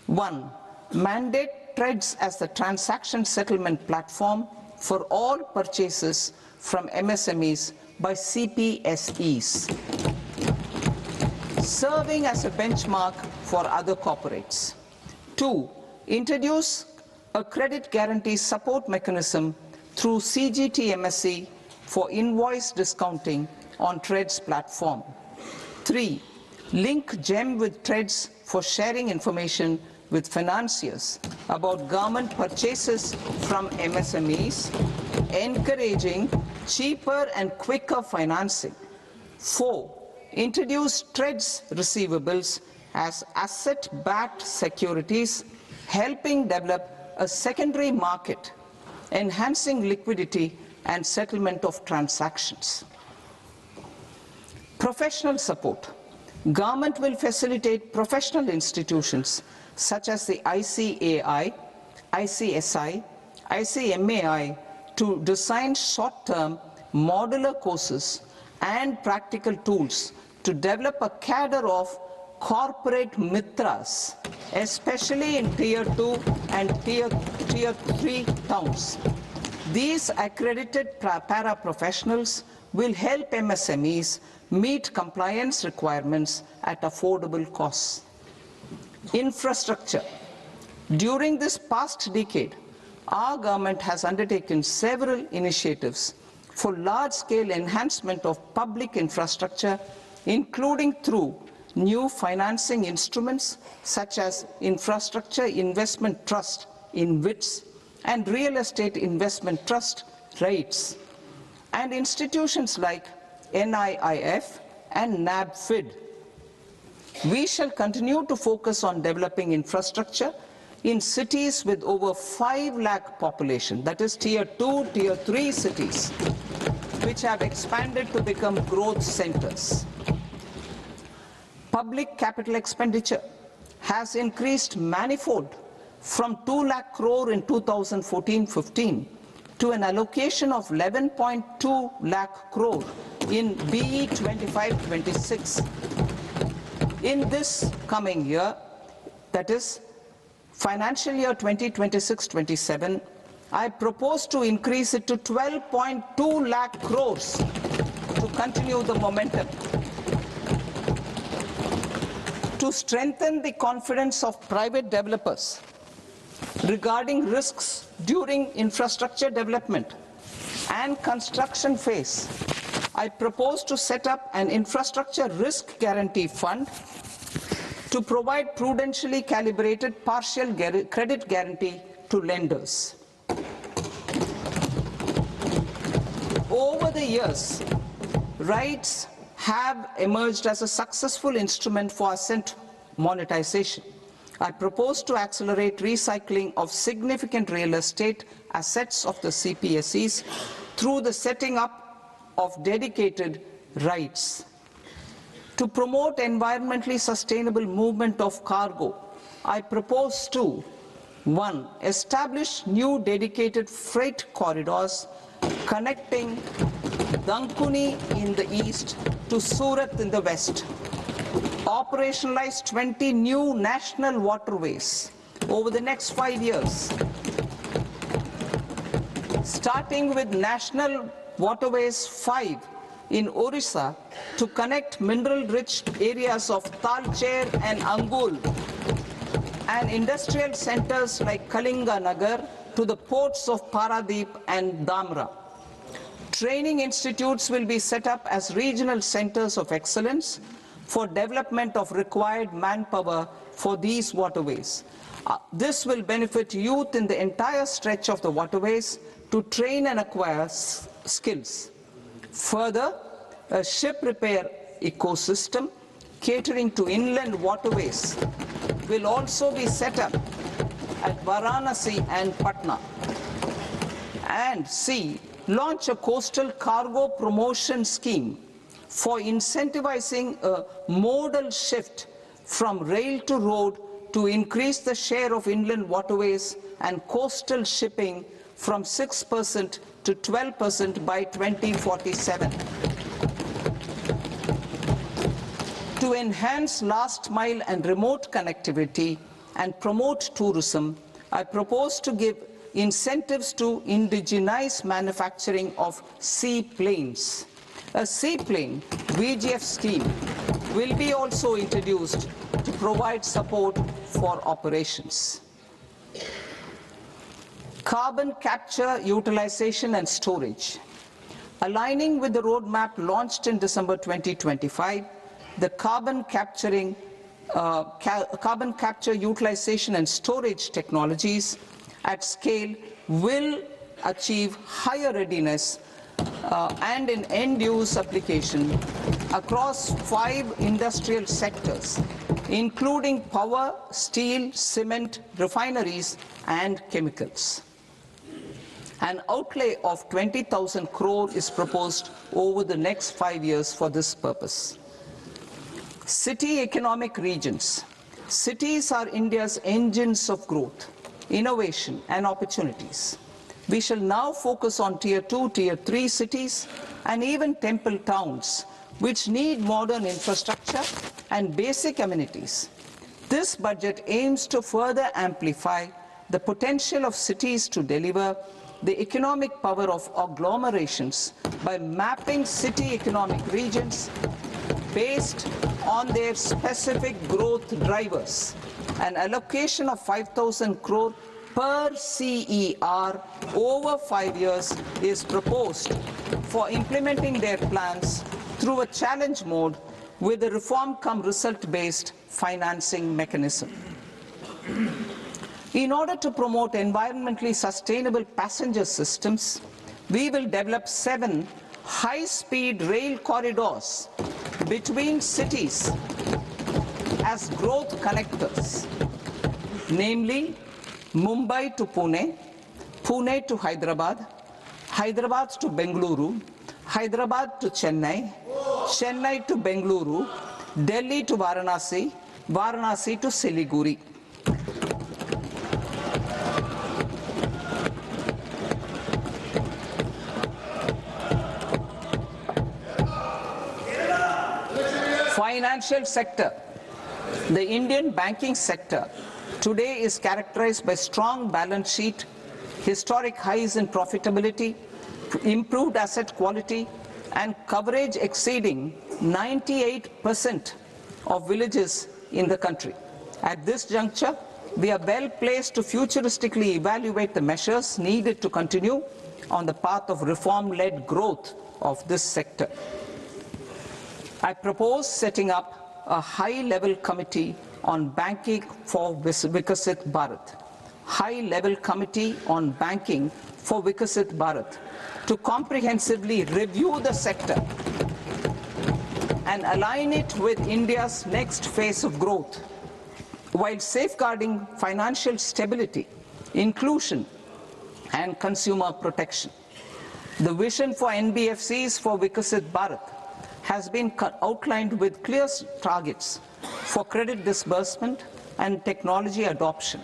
1. Mandate TREDS as the transaction settlement platform for all purchases from MSMEs by CPSEs, serving as a benchmark for other corporates. 2. Introduce a credit guarantee support mechanism through CGT-MSE for invoice discounting on TREDS platform. 3. Link GEM with TREDS for sharing information with financiers about government purchases from MSMEs, encouraging cheaper and quicker financing. 4. Introduce TREDS receivables as asset-backed securities, helping develop a secondary market, enhancing liquidity and settlement of transactions. Professional support. Government will facilitate professional institutions such as the ICAI, ICSI, ICMAI to design short-term modular courses and practical tools to develop a cadre of corporate mitras, especially in Tier 2 and Tier 3 towns. These accredited para-professionals will help MSMEs meet compliance requirements at affordable costs. Infrastructure. During this past decade, our government has undertaken several initiatives for large-scale enhancement of public infrastructure, including through new financing instruments such as Infrastructure Investment Trust (InvITs) and Real Estate Investment Trust (REITs), and institutions like NIIF and NABFID. We shall continue to focus on developing infrastructure in cities with over 5 lakh population, that is tier 2, tier 3 cities, which have expanded to become growth centers. Public capital expenditure has increased manifold from 2 lakh crore in 2014-15 to an allocation of 11.2 lakh crore in BE 25-26. In this coming year, that is financial year 2026-27, I propose to increase it to 12.2 lakh crores to continue the momentum. To strengthen the confidence of private developers regarding risks during infrastructure development and construction phase, I propose to set up an infrastructure risk guarantee fund to provide prudentially calibrated partial credit guarantee to lenders. Over the years, RITES have emerged as a successful instrument for asset monetization. I propose to accelerate recycling of significant real estate assets of the CPSEs through the setting up of dedicated RITES. To promote environmentally sustainable movement of cargo, I propose to 1. Establish new dedicated freight corridors connecting Dankuni in the east to Surat in the west. Operationalize 20 new national waterways over the next 5 years, starting with National Waterways 5 in Orissa to connect mineral-rich areas of Talcher and Angul and industrial centers like Kalinga Nagar to the ports of Paradeep and Dhamra. Training institutes will be set up as regional centers of excellence for development of required manpower for these waterways. This will benefit youth in the entire stretch of the waterways to train and acquire skills. Further, a ship repair ecosystem catering to inland waterways will also be set up at Varanasi and Patna. And C, launch a coastal cargo promotion scheme for incentivizing a modal shift from rail to road to increase the share of inland waterways and coastal shipping from 6% to 12% by 2047. To enhance last mile and remote connectivity and promote tourism, I propose to give incentives to indigenize manufacturing of seaplanes. A seaplane VGF scheme will be also introduced to provide support for operations. Carbon capture, utilization and storage. Aligning with the roadmap launched in December 2025, the carbon capture, utilization and storage technologies at scale will achieve higher readiness and in end-use application across 5 industrial sectors, including power, steel, cement, refineries, and chemicals. An outlay of 20,000 crore is proposed over the next 5 years for this purpose. City economic regions. Cities are India's engines of growth, innovation, and opportunities. We shall now focus on tier 2, tier 3 cities and even temple towns which need modern infrastructure and basic amenities. This budget aims to further amplify the potential of cities to deliver the economic power of agglomerations by mapping city economic regions based on their specific growth drivers. An allocation of 5,000 crore per CER over 5 years is proposed for implementing their plans through a challenge mode with a reform-cum-result-based financing mechanism. In order to promote environmentally sustainable passenger systems, we will develop 7 high-speed rail corridors between cities as growth connectors, namely Mumbai to Pune, Pune to Hyderabad, Hyderabad to Bengaluru, Hyderabad to Chennai, Chennai to Bengaluru, Delhi to Varanasi, Varanasi to Siliguri. Financial sector. The Indian banking sector today is characterized by strong balance sheet, historic highs in profitability, improved asset quality, and coverage exceeding 98% of villages in the country. At this juncture, we are well placed to futuristically evaluate the measures needed to continue on the path of reform-led growth of this sector. I propose setting up a high-level committee on banking for Vikasit Bharat. High-level committee on banking for Vikasit Bharat to comprehensively review the sector and align it with India's next phase of growth, while safeguarding financial stability, inclusion, and consumer protection. The vision for NBFCs for Vikasit Bharat has been outlined with clear targets for credit disbursement and technology adoption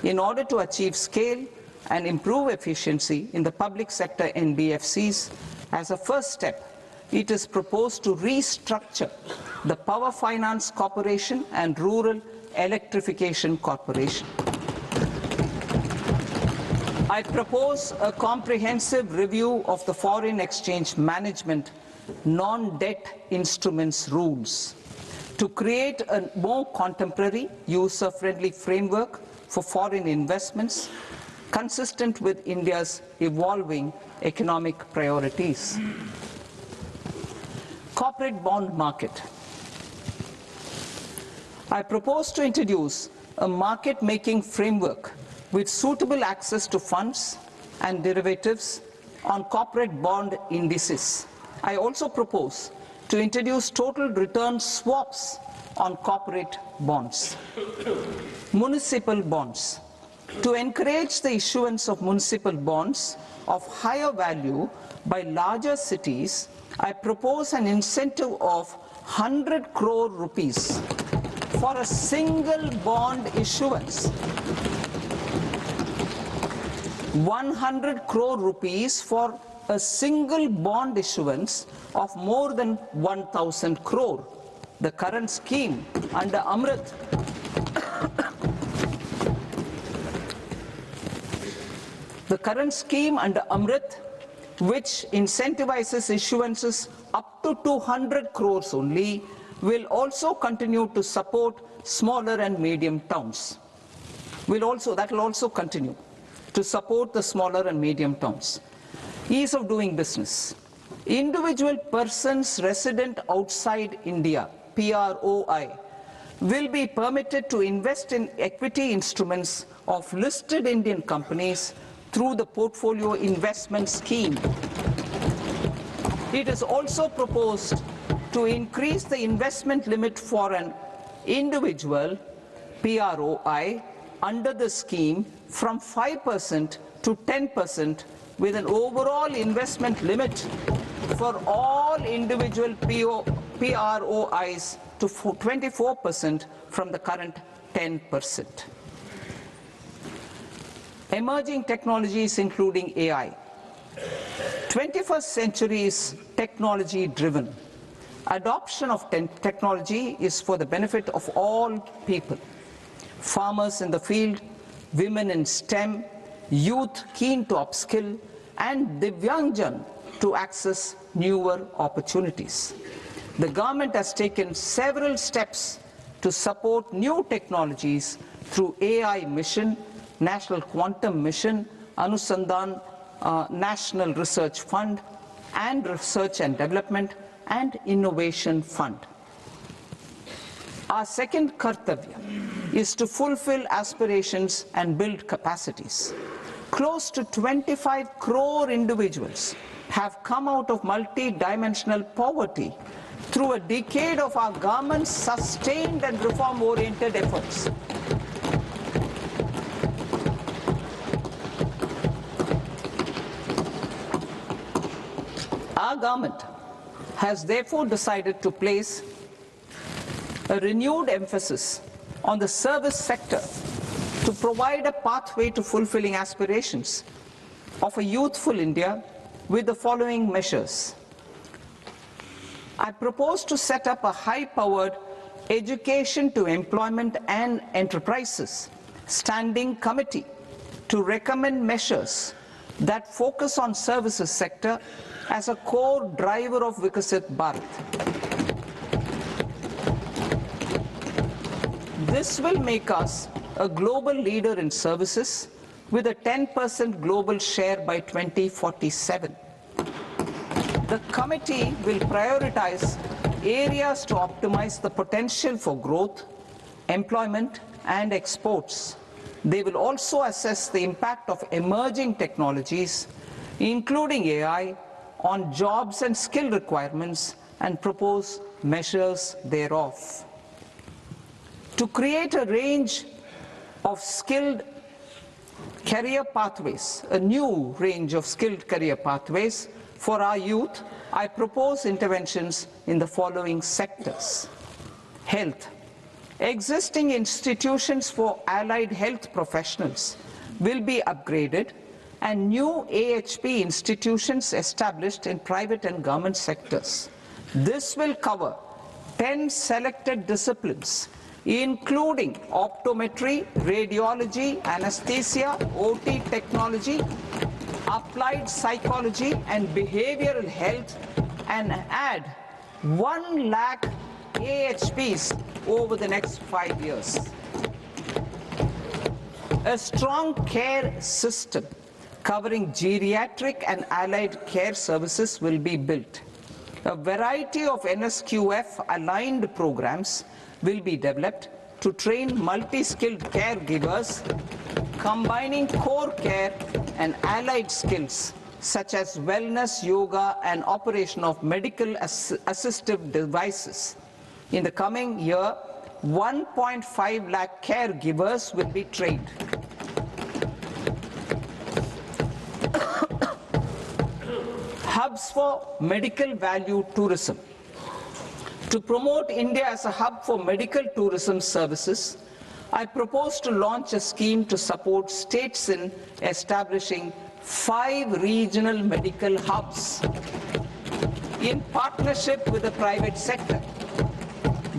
in order to achieve scale and improve efficiency in the public sector NBFCs. As a first step, it is proposed to restructure the Power Finance Corporation and Rural Electrification Corporation. I propose a comprehensive review of the foreign exchange management non-debt instruments rules to create a more contemporary, user-friendly framework for foreign investments consistent with India's evolving economic priorities. Corporate bond market. I propose to introduce a market-making framework with suitable access to funds and derivatives on corporate bond indices. I also propose to introduce total return swaps on corporate bonds. Municipal bonds. To encourage the issuance of municipal bonds of higher value by larger cities, I propose an incentive of 100 crore rupees for a single bond issuance. 100 crore rupees for a single bond issuance of more than 1,000 crore. The current scheme under Amrit which incentivizes issuances up to 200 crores only, will also continue to support smaller and medium towns. That will also continue to support the smaller and medium towns. Ease of doing business. Individual persons resident outside India, PROI, will be permitted to invest in equity instruments of listed Indian companies through the Portfolio Investment Scheme. It is also proposed to increase the investment limit for an individual PROI under the scheme from 5% to 10%, with an overall investment limit for all individual PROIs to 24% from the current 10%. Emerging technologies including AI. 21st century is technology driven. Adoption of technology is for the benefit of all people. Farmers in the field, women in STEM, youth keen to upskill, and Divyangjan to access newer opportunities. The government has taken several steps to support new technologies through AI Mission, National Quantum Mission, Anusandhan National Research Fund, and Research and Development and Innovation Fund. Our second kartavya is to fulfill aspirations and build capacities. Close to 25 crore individuals have come out of multi-dimensional poverty through a decade of our government's sustained and reform-oriented efforts. Our government has therefore decided to place a renewed emphasis on the service sector to provide a pathway to fulfilling aspirations of a youthful India with the following measures. I propose to set up a high-powered Education to Employment and Enterprises Standing Committee to recommend measures that focus on services sector as a core driver of Vikasit Bharat. This will make us a global leader in services with a 10% global share by 2047. The committee will prioritize areas to optimize the potential for growth, employment, and exports. They will also assess the impact of emerging technologies, including AI, on jobs and skill requirements and propose measures thereof. To create a range of skilled career pathways, a new range of skilled career pathways for our youth, I propose interventions in the following sectors. Health. Existing institutions for allied health professionals will be upgraded and new AHP institutions established in private and government sectors. This will cover 10 selected disciplines, including optometry, radiology, anesthesia, OT technology, applied psychology and behavioral health, and add 1 lakh AHPs over the next 5 years. A strong care system covering geriatric and allied care services will be built. A variety of NSQF-aligned programs will be developed to train multi-skilled caregivers, combining core care and allied skills such as wellness, yoga, and operation of medical assistive devices. In the coming year, 1.5 lakh caregivers will be trained. Hubs for medical value tourism. To promote India as a hub for medical tourism services, I propose to launch a scheme to support states in establishing 5 regional medical hubs in partnership with the private sector.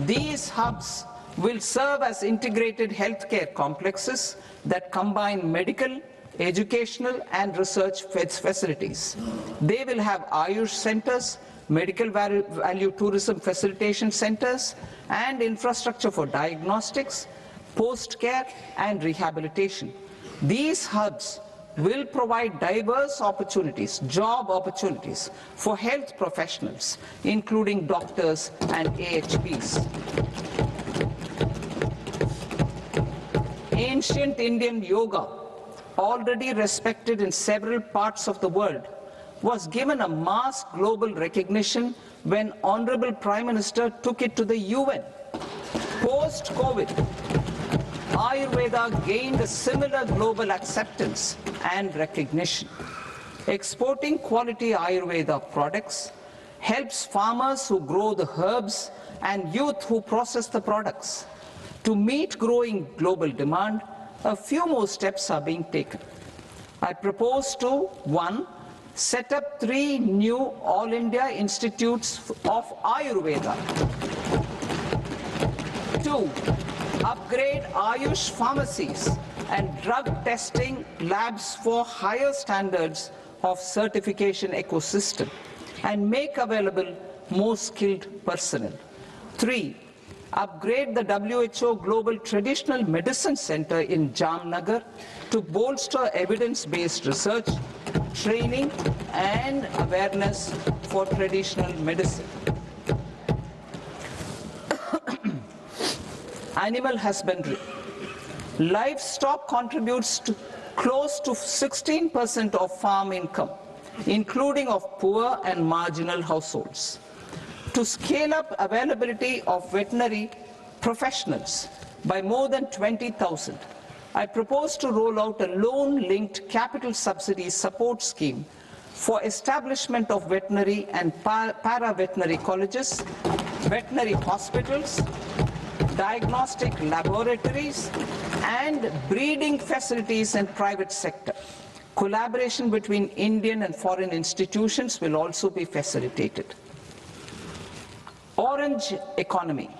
These hubs will serve as integrated healthcare complexes that combine medical, educational, and research facilities. They will have Ayush centers, medical value tourism facilitation centers, and infrastructure for diagnostics, post-care, and rehabilitation. These hubs will provide diverse opportunities, job opportunities for health professionals, including doctors and AHPs. Ancient Indian yoga, already respected in several parts of the world, was given a mass global recognition when Hon'ble Prime Minister took it to the UN. Post-COVID, Ayurveda gained a similar global acceptance and recognition. Exporting quality Ayurveda products helps farmers who grow the herbs and youth who process the products. To meet growing global demand, a few more steps are being taken. I propose to 1. Set up 3 new All India Institutes of Ayurveda. 2. Upgrade Ayush pharmacies and drug testing labs for higher standards of certification ecosystem and make available more skilled personnel. 3. Upgrade the WHO Global Traditional Medicine Center in Jamnagar to bolster evidence-based research, training, and awareness for traditional medicine. Animal husbandry. Livestock contributes to close to 16% of farm income, including of poor and marginal households. to scale up availability of veterinary professionals by more than 20,000. I propose to roll out a loan-linked capital subsidy support scheme for establishment of veterinary and para-veterinary colleges, veterinary hospitals, diagnostic laboratories, and breeding facilities in private sector. Collaboration between Indian and foreign institutions will also be facilitated. Orange economy.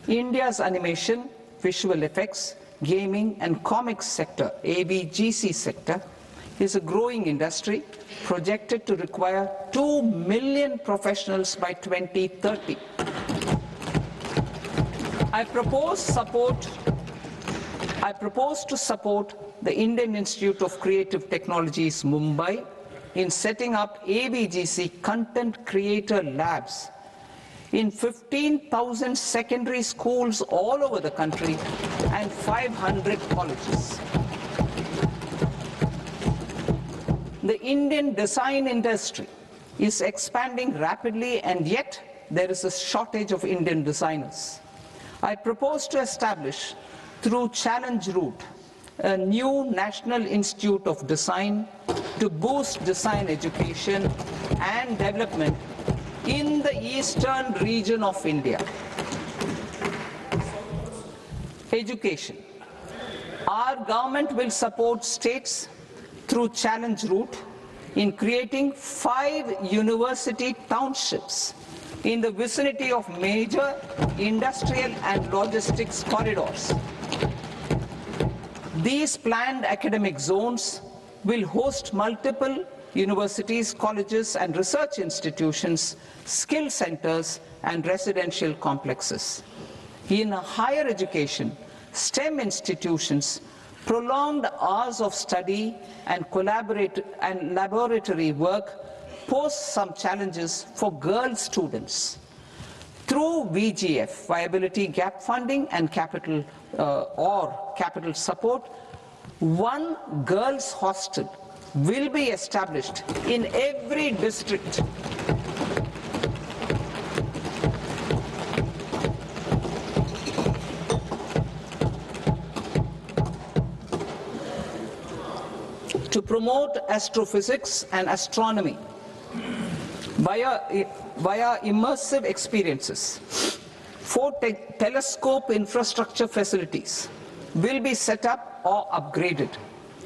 India's animation, visual effects, gaming and comics sector, ABGC sector, is a growing industry projected to require 2 million professionals by 2030. I propose to support the Indian Institute of Creative Technologies, Mumbai, in setting up ABGC content creator labs in 15,000 secondary schools all over the country and 500 colleges. The Indian design industry is expanding rapidly, and yet there is a shortage of Indian designers. I propose to establish, through challenge route, a new National Institute of Design to boost design education and development in the eastern region of India. Education. Our government will support states through challenge route in creating 5 university townships in the vicinity of major industrial and logistics corridors. These planned academic zones will host multiple universities, colleges and research institutions, skill centers and residential complexes. In higher education, STEM institutions, prolonged hours of study and laboratory work pose some challenges for girl students. Through VGF, viability gap funding and capital support, one girls' hostel will be established in every district. To promote astrophysics and astronomy via immersive experiences. 4 telescope infrastructure facilities will be set up or upgraded.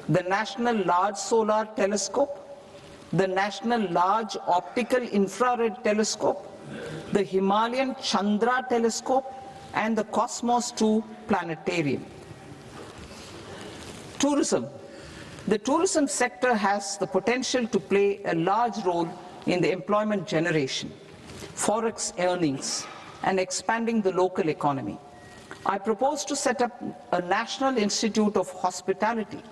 The National Large Solar Telescope, the National Large Optical Infrared Telescope, the Himalayan Chandra Telescope, and the Cosmos 2 Planetarium. Tourism. The tourism sector has the potential to play a large role in the employment generation, forex earnings, and expanding the local economy. I propose to set up a National Institute of Hospitality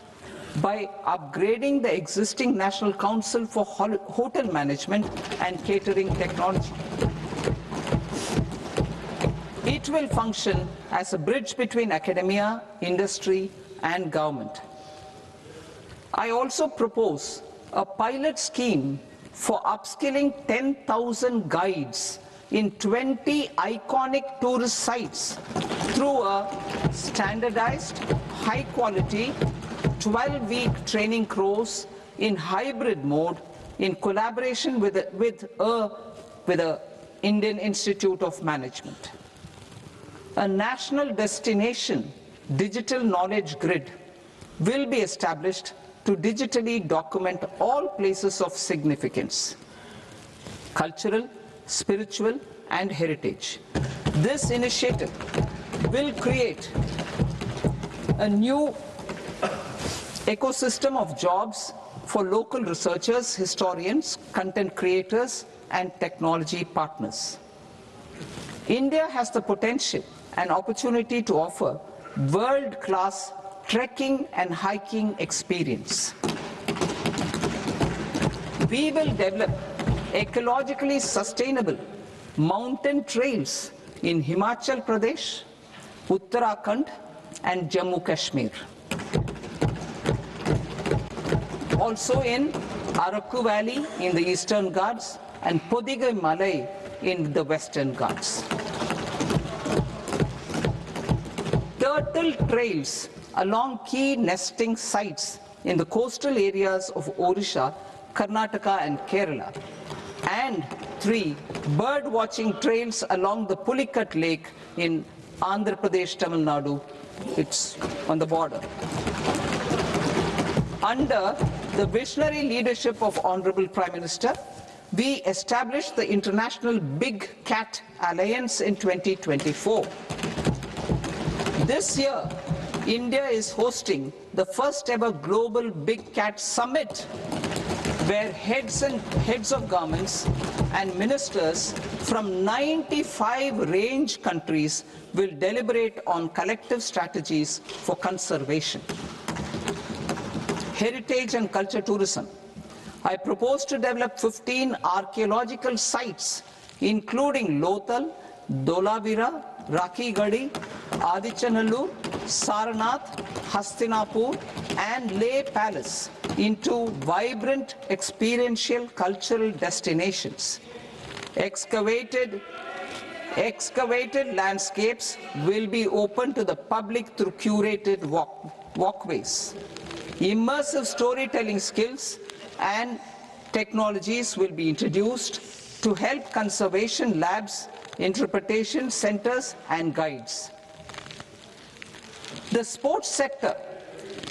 by upgrading the existing National Council for Hotel Management and Catering Technology. It will function as a bridge between academia, industry, and government. I also propose a pilot scheme for upskilling 10,000 guides in 20 iconic tourist sites through a standardized, high-quality, 12-week training course in hybrid mode in collaboration with the Indian Institute of Management. A national destination digital knowledge grid will be established to digitally document all places of significance, cultural, spiritual, and heritage. This initiative will create a new ecosystem of jobs for local researchers, historians, content creators, and technology partners. India has the potential and opportunity to offer world-class trekking and hiking experience. We will develop ecologically sustainable mountain trails in Himachal Pradesh, Uttarakhand, and Jammu Kashmir. Also in Araku Valley in the Eastern Ghats and Podigai Malai in the Western Ghats. Turtle trails along key nesting sites in the coastal areas of Odisha, Karnataka and Kerala. And 3, bird watching trails along the Pulikat Lake in Andhra Pradesh, Tamil Nadu. It's on the border. Under the visionary leadership of Honorable Prime Minister, we established the International Big Cat Alliance in 2024. This year, India is hosting the first ever Global Big Cat Summit, where heads of governments and ministers from 95 range countries will deliberate on collective strategies for conservation. Heritage and culture tourism. I propose to develop 15 archaeological sites, including Lothal, Dolavira, Rakhi Gadi, Adichanallur, Saranath, Hastinapur, and Leh Palace into vibrant experiential cultural destinations. Excavated landscapes will be open to the public through curated walkways. Immersive storytelling skills and technologies will be introduced to help conservation labs, interpretation centers, and guides. The sports sector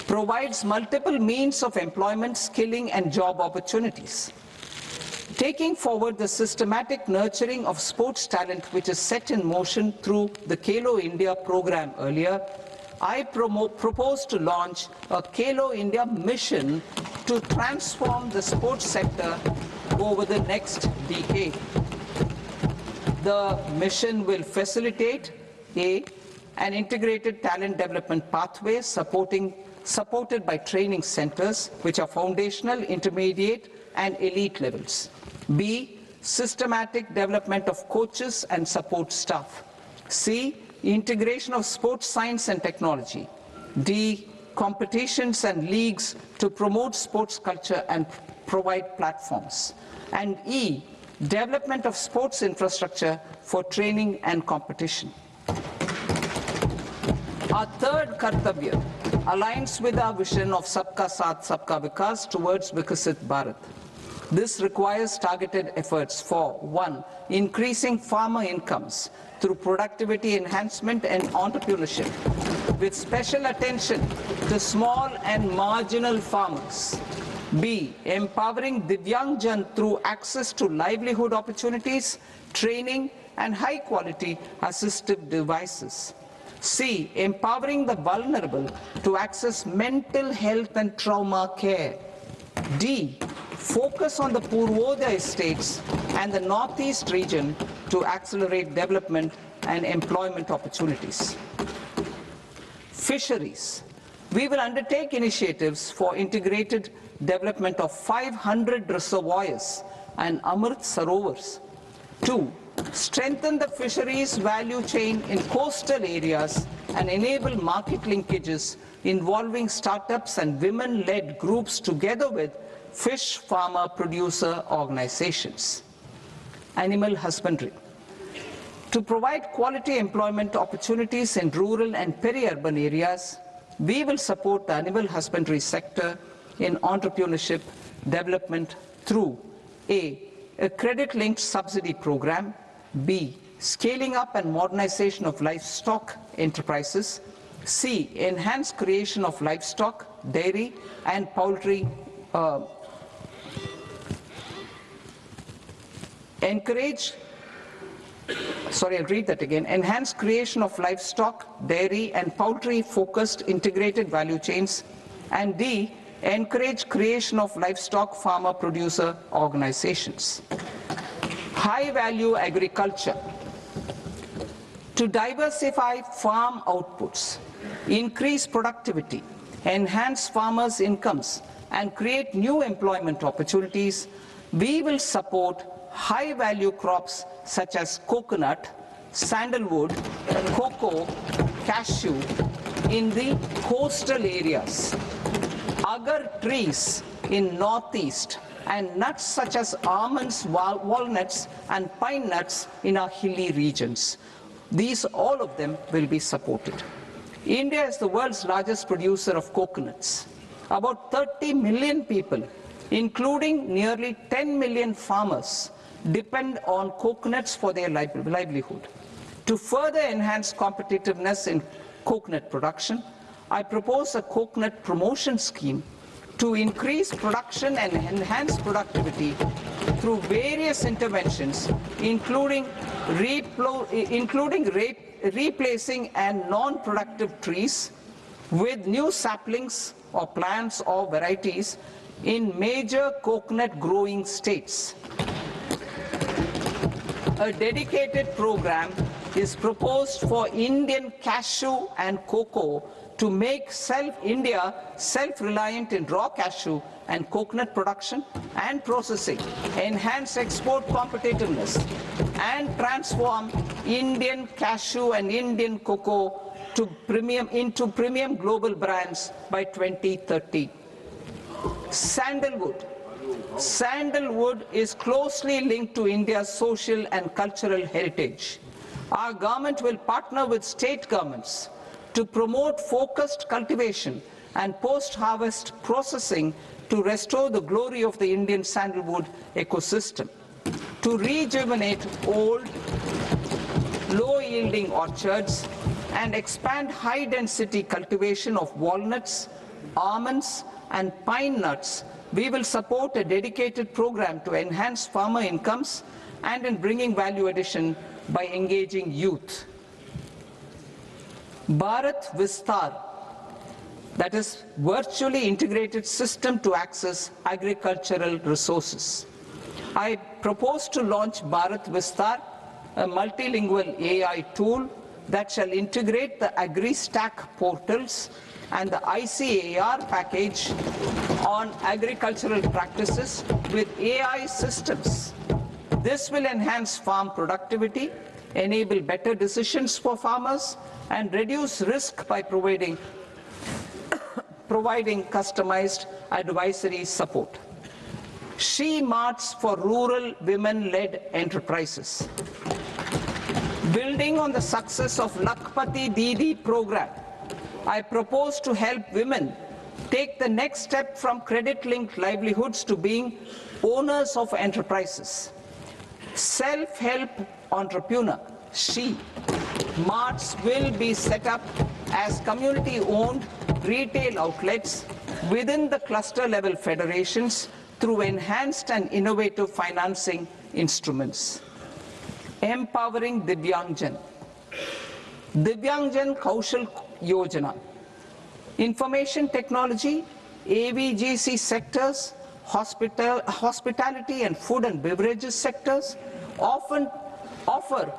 provides multiple means of employment, skilling, and job opportunities. Taking forward the systematic nurturing of sports talent, which is set in motion through the Khelo India program earlier, I propose to launch a Khelo India mission to transform the sports sector over the next decade. The mission will facilitate an integrated talent development pathway supported by training centers, which are foundational, intermediate, and elite levels. B, systematic development of coaches and support staff. C, integration of sports science and technology. D, competitions and leagues to promote sports culture and provide platforms. And E, development of sports infrastructure for training and competition. Our third Kartavya aligns with our vision of Sabka Saath, Sabka Vikas towards Vikasit Bharat. This requires targeted efforts for 1, increasing farmer incomes through productivity enhancement and entrepreneurship, with special attention to small and marginal farmers. B, empowering Divyangjan through access to livelihood opportunities, training, and high-quality assistive devices. C, empowering the vulnerable to access mental health and trauma care. D, focus on the Purvodaya states and the Northeast region to accelerate development and employment opportunities. Fisheries. We will undertake initiatives for integrated development of 500 reservoirs and Amrit Sarovars. 2, strengthen the fisheries value chain in coastal areas and enable market linkages involving startups and women-led groups together with fish farmer producer organizations. Animal husbandry. To provide quality employment opportunities in rural and peri-urban areas, we will support the animal husbandry sector in entrepreneurship development through A, credit-linked subsidy program, B, scaling up and modernization of livestock enterprises, C, enhanced creation of livestock, dairy, and poultry, enhanced creation of livestock, dairy, and poultry-focused integrated value chains, and D, encourage creation of livestock farmer producer organizations. High-value agriculture. To diversify farm outputs, increase productivity, enhance farmers' incomes, and create new employment opportunities, we will support high-value crops such as coconut, sandalwood, cocoa, cashew in the coastal areas, agar trees in Northeast and nuts such as almonds, walnuts, and pine nuts in our hilly regions. These, all of them, will be supported. India is the world's largest producer of coconuts. About 30 million people, including nearly 10 million farmers, depend on coconuts for their livelihood. To further enhance competitiveness in coconut production, I propose a coconut promotion scheme to increase production and enhance productivity through various interventions, including replacing and non-productive trees with new saplings or plants or varieties in major coconut growing states. A dedicated program is proposed for Indian cashew and cocoa to make India self-reliant in raw cashew and coconut production and processing, enhance export competitiveness, and transform Indian cashew and Indian cocoa into premium global brands by 2030. Sandalwood. Sandalwood is closely linked to India's social and cultural heritage. Our government will partner with state governments to promote focused cultivation and post-harvest processing to restore the glory of the Indian sandalwood ecosystem, to rejuvenate old, low-yielding orchards, and expand high-density cultivation of walnuts, almonds, and pine nuts. We will support a dedicated program to enhance farmer incomes and in bringing value addition by engaging youth. Bharat Vistar, that is virtually integrated system to access agricultural resources. I propose to launch Bharat Vistar, a multilingual AI tool that shall integrate the AgriStack portals and the ICAR package on agricultural practices with AI systems. This will enhance farm productivity, enable better decisions for farmers, and reduce risk by providing customized advisory support. She Marts for rural women-led enterprises. Building on the success of Lakpati Didi program, I propose to help women take the next step from credit-linked livelihoods to being owners of enterprises. Self-help entrepreneur, She Marts will be set up as community-owned retail outlets within the cluster-level federations through enhanced and innovative financing instruments. Empowering Divyangjan. Divyangjan Kaushal Yojana. Information technology, AVGC sectors, hospitality and food and beverages sectors often offer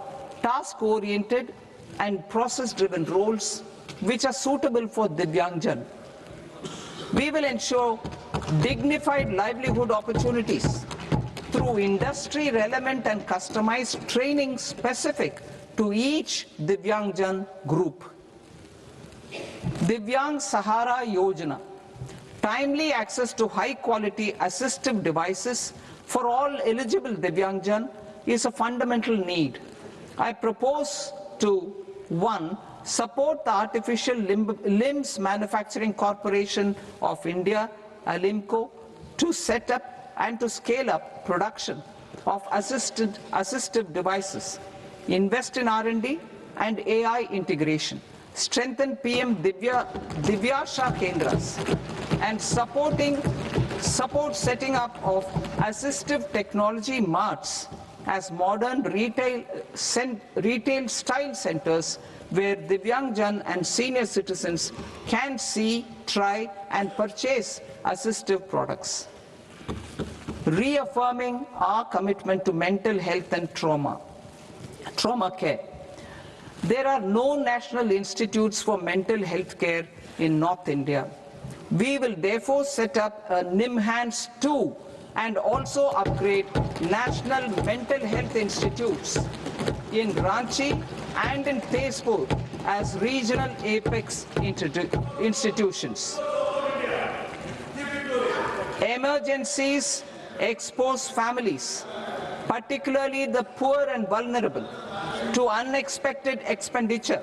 task-oriented and process-driven roles which are suitable for Divyangjan. We will ensure dignified livelihood opportunities through industry-relevant and customized training specific to each Divyangjan group. Divyang Sahara Yojana. Timely access to high-quality assistive devices for all eligible Divyangjan is a fundamental need. I propose to 1. Support the Artificial Limbs Manufacturing Corporation of India, ALIMCO, to set up and to scale up production of assistive devices, invest in R&D and AI integration, strengthen PM Divyasha Kendras, and support setting up of assistive technology marts as modern retail style centers where Divyangjan and senior citizens can see, try and purchase assistive products. Reaffirming our commitment to mental health and trauma care. There are no national institutes for mental health care in North India. We will therefore set up a NIMHANS 2 and also upgrade national mental health institutes in Ranchi and in Tezpur as regional apex institutions. Emergencies expose families, particularly the poor and vulnerable, to unexpected expenditure.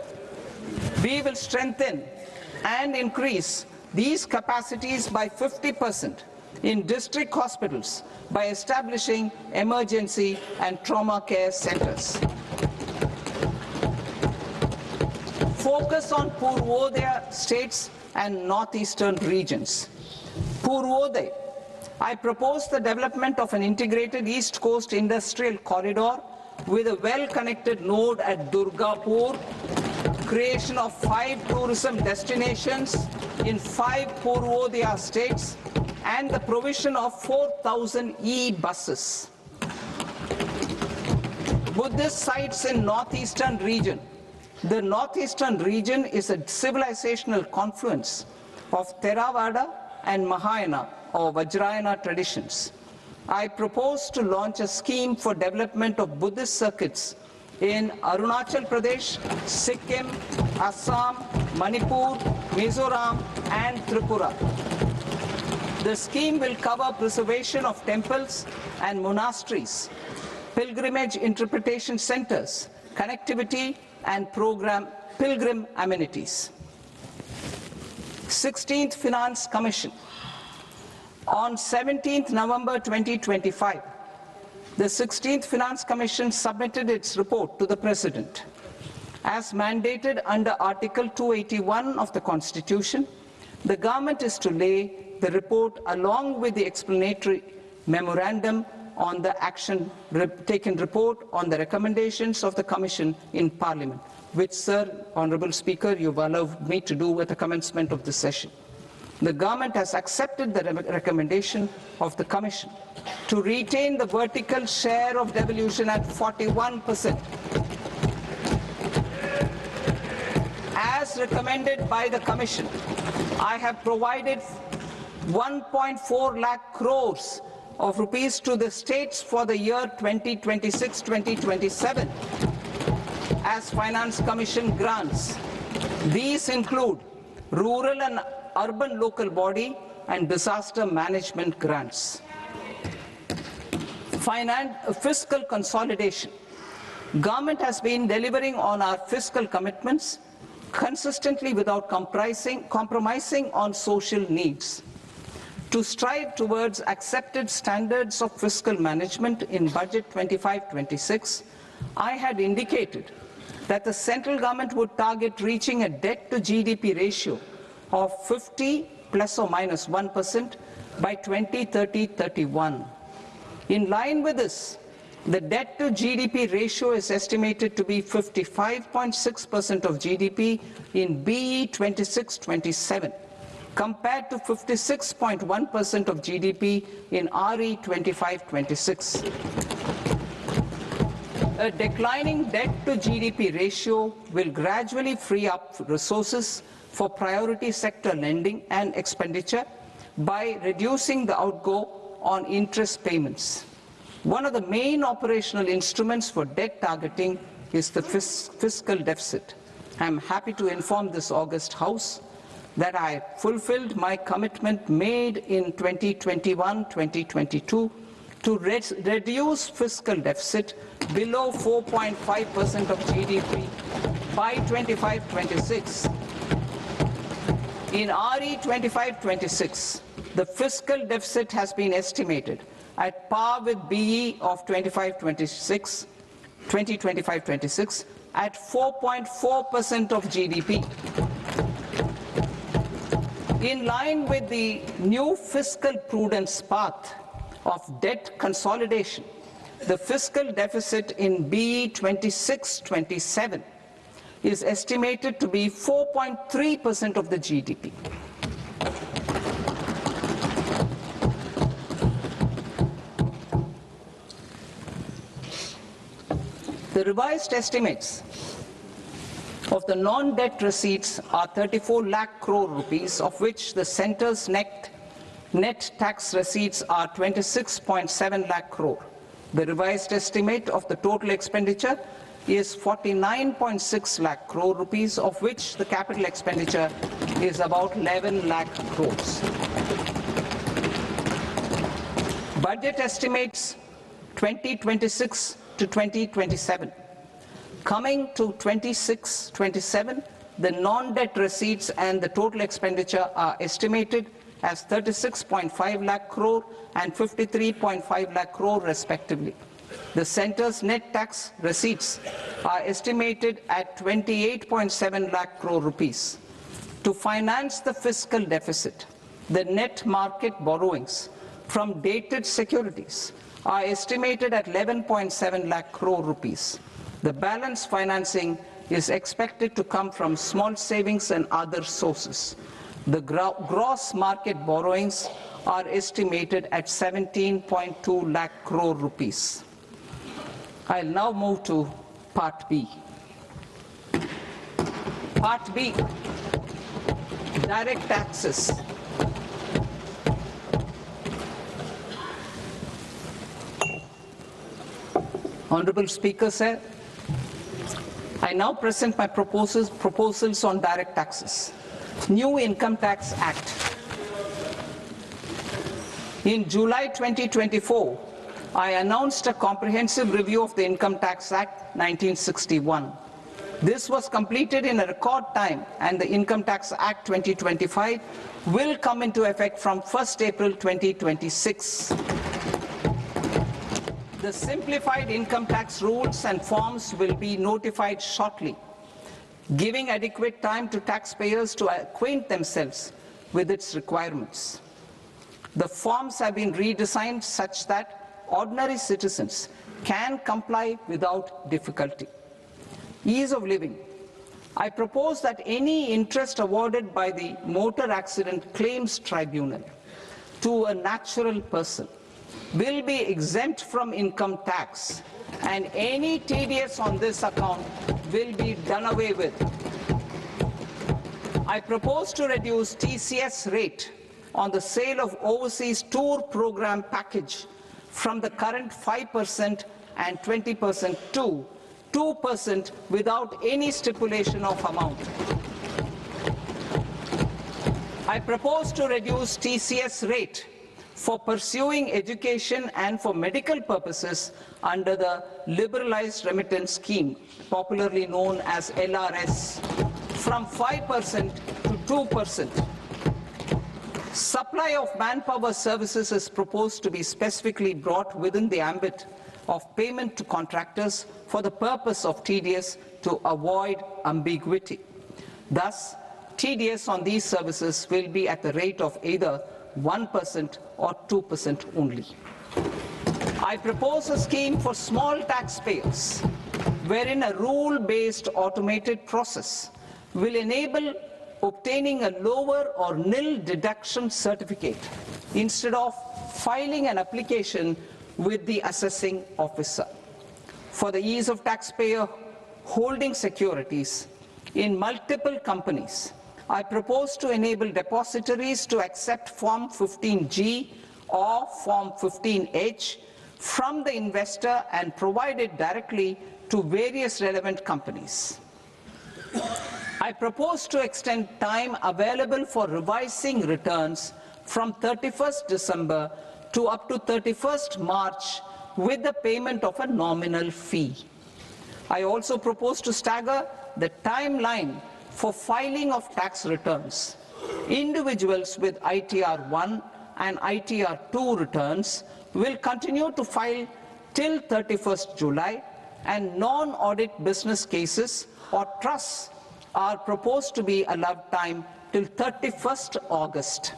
We will strengthen and increase these capacities by 50% in district hospitals by establishing emergency and trauma care centers. Focus on Purvodaya states and northeastern regions. Purvodaya, I propose the development of an integrated East Coast industrial corridor with a well-connected node at Durgapur, creation of 5 tourism destinations in 5 Purvodaya states, and the provision of 4,000 e-buses. Buddhist sites in northeastern region. The northeastern region is a civilizational confluence of Theravada and Mahayana or Vajrayana traditions. I propose to launch a scheme for development of Buddhist circuits in Arunachal Pradesh, Sikkim, Assam, Manipur, Mizoram, and Tripura. The scheme will cover preservation of temples and monasteries, pilgrimage interpretation centers, connectivity, and pilgrim amenities. 16th Finance Commission. On 17th November 2025, the 16th Finance Commission submitted its report to the President. As mandated under Article 281 of the Constitution, the government is to lay the report along with the explanatory memorandum on the action taken report on the recommendations of the Commission in Parliament, which, Sir, Honourable Speaker, you've allowed me to do at the commencement of this session. The government has accepted the recommendation of the Commission to retain the vertical share of devolution at 41%. As recommended by the Commission, I have provided 1.4 lakh crores of rupees to the states for the year 2026-2027 as Finance Commission grants. These include rural and urban local body and disaster management grants. Fiscal consolidation. Government has been delivering on our fiscal commitments consistently without compromising on social needs. To strive towards accepted standards of fiscal management in Budget 25-26, I had indicated that the central government would target reaching a debt to GDP ratio of 50 plus or minus 1% by 2030-31. In line with this, the debt to GDP ratio is estimated to be 55.6% of GDP in BE 26-27, compared to 56.1% of GDP in RE 25-26. A declining debt to GDP ratio will gradually free up resources for priority sector lending and expenditure by reducing the outgo on interest payments. One of the main operational instruments for debt targeting is the fiscal deficit. I am happy to inform this august House that I fulfilled my commitment made in 2021-2022 to reduce fiscal deficit below 4.5% of GDP by 25-26. In RE 25-26, the fiscal deficit has been estimated at par with BE of 2025-26 at 4.4% of GDP. In line with the new fiscal prudence path of debt consolidation, the fiscal deficit in BE 26-27 is estimated to be 4.3% of the GDP. The revised estimates of the non-debt receipts are 34 lakh crore rupees, of which the centre's net tax receipts are 26.7 lakh crore. The revised estimate of the total expenditure is 49.6 lakh crore rupees, of which the capital expenditure is about 11 lakh crores. Budget estimates 2026 to 2027. Coming to 26-27, the non-debt receipts and the total expenditure are estimated as 36.5 lakh crore and 53.5 lakh crore respectively. The centre's net tax receipts are estimated at 28.7 lakh crore rupees. To finance the fiscal deficit, the net market borrowings from dated securities are estimated at 11.7 lakh crore rupees. The balance financing is expected to come from small savings and other sources. The gross market borrowings are estimated at 17.2 lakh crore rupees. I'll now move to Part B. Part B, direct taxes. Honorable Speaker, sir, I now present my proposals on direct taxes. New Income Tax Act. In July 2024, I announced a comprehensive review of the Income Tax Act 1961. This was completed in a record time, and the Income Tax Act 2025 will come into effect from 1st April 2026. The simplified income tax rules and forms will be notified shortly, giving adequate time to taxpayers to acquaint themselves with its requirements. The forms have been redesigned such that ordinary citizens can comply without difficulty. Ease of living. I propose that any interest awarded by the Motor Accident Claims Tribunal to a natural person will be exempt from income tax, and any TDS on this account will be done away with. I propose to reduce TCS rate on the sale of overseas tour program package from the current 5% and 20% to 2% without any stipulation of amount. I propose to reduce TCS rate for pursuing education and for medical purposes under the Liberalized Remittance Scheme, popularly known as LRS, from 5% to 2%. Supply of manpower services is proposed to be specifically brought within the ambit of payment to contractors for the purpose of TDS to avoid ambiguity. Thus, TDS on these services will be at the rate of either 1% or 2% only. I propose a scheme for small taxpayers wherein a rule-based automated process will enable obtaining a lower or nil deduction certificate instead of filing an application with the assessing officer. For the ease of taxpayer holding securities in multiple companies, I propose to enable depositories to accept Form 15G or Form 15H from the investor and provide it directly to various relevant companies. I propose to extend time available for revising returns from 31st December to up to 31st March with the payment of a nominal fee. I also propose to stagger the timeline for filing of tax returns. Individuals with ITR 1 and ITR 2 returns will continue to file till 31st July, and non-audit business cases or trusts are proposed to be allowed time till 31st August.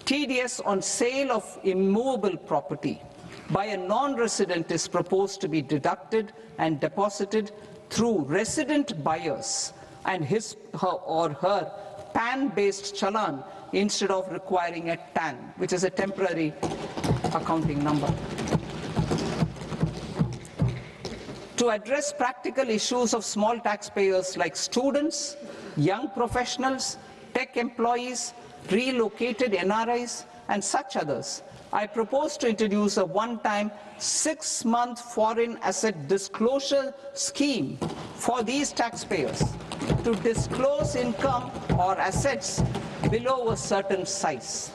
TDS on sale of immovable property by a non-resident is proposed to be deducted and deposited through resident buyers and his or her PAN-based challan instead of requiring a TAN, which is a temporary accounting number. To address practical issues of small taxpayers like students, young professionals, tech employees, relocated NRIs, and such others, I propose to introduce a one-time 6-month foreign asset disclosure scheme for these taxpayers to disclose income or assets below a certain size.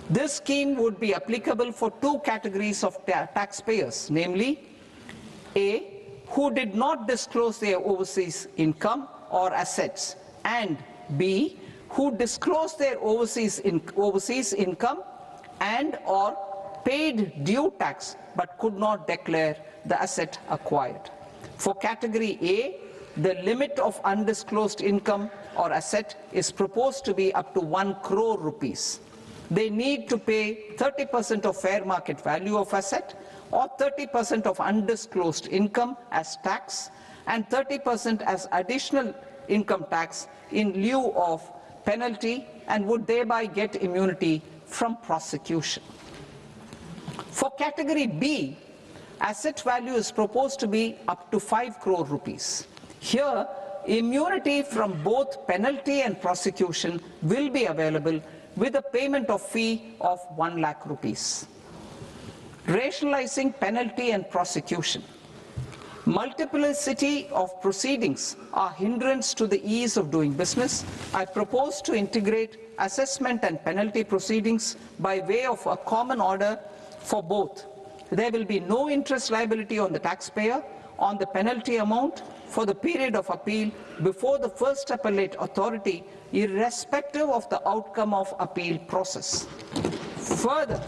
This scheme would be applicable for two categories of taxpayers, namely A, who did not disclose their overseas income or assets, and B, who disclosed their overseas income and or paid due tax but could not declare the asset acquired. For category A, the limit of undisclosed income or asset is proposed to be up to 1 crore rupees. They need to pay 30% of fair market value of asset or 30% of undisclosed income as tax and 30% as additional income tax in lieu of penalty, and would thereby get immunity from prosecution. For category B, asset value is proposed to be up to 5 crore rupees. Here, immunity from both penalty and prosecution will be available with a payment of fee of 1 lakh rupees. Rationalizing penalty and prosecution. Multiplicity of proceedings are hindrance to the ease of doing business. I propose to integrate assessment and penalty proceedings by way of a common order for both. There will be no interest liability on the taxpayer on the penalty amount for the period of appeal before the first appellate authority, irrespective of the outcome of appeal process. Further,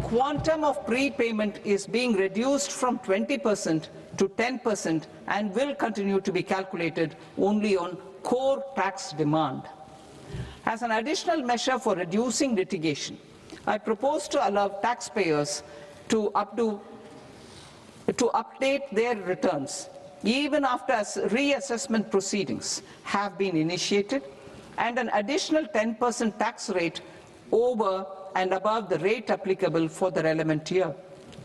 quantum of prepayment is being reduced from 20% to 10% and will continue to be calculated only on core tax demand. As an additional measure for reducing litigation, I propose to allow taxpayers to update their returns even after reassessment proceedings have been initiated, and an additional 10% tax rate over and above the rate applicable for the relevant year.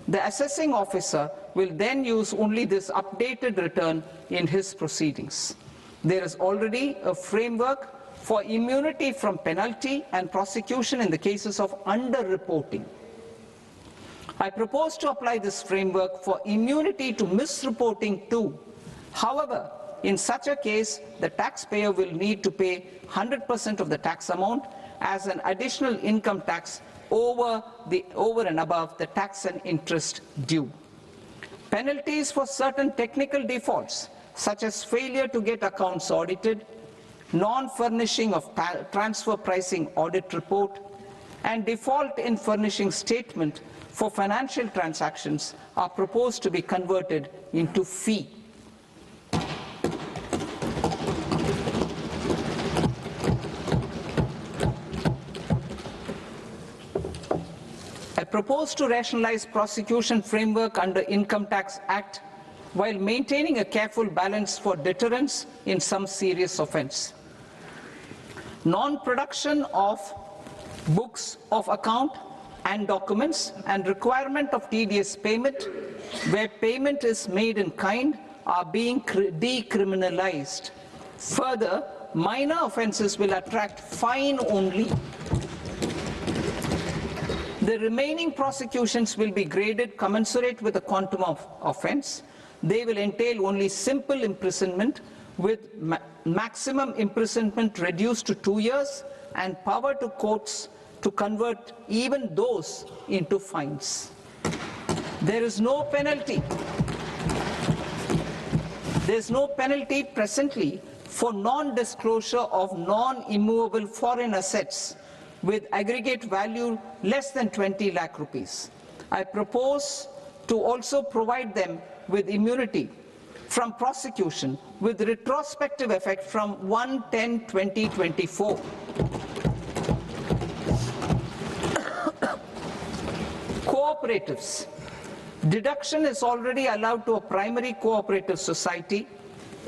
The assessing officer will then use only this updated return in his proceedings. There is already a framework for immunity from penalty and prosecution in the cases of underreporting. I propose to apply this framework for immunity to misreporting too. However, in such a case, the taxpayer will need to pay 100% of the tax amount as an additional income tax over and above the tax and interest due. Penalties for certain technical defaults, such as failure to get accounts audited, non-furnishing of transfer pricing audit report, and default in furnishing statement for financial transactions are proposed to be converted into fee. I propose to rationalize prosecution framework under Income Tax Act while maintaining a careful balance for deterrence in some serious offence. Non-production of books of account and documents and requirement of TDS payment where payment is made in kind are being decriminalized. Further, minor offences will attract fine only. The remaining prosecutions will be graded commensurate with the quantum of offence. They will entail only simple imprisonment with maximum imprisonment reduced to 2 years and power to courts to convert even those into fines. There is no penalty. There is no penalty presently for non-disclosure of non-immovable foreign assets with aggregate value less than 20 lakh rupees. I propose to also provide them with immunity from prosecution with retrospective effect from 1/10/2024. Cooperatives. Deduction is already allowed to a primary cooperative society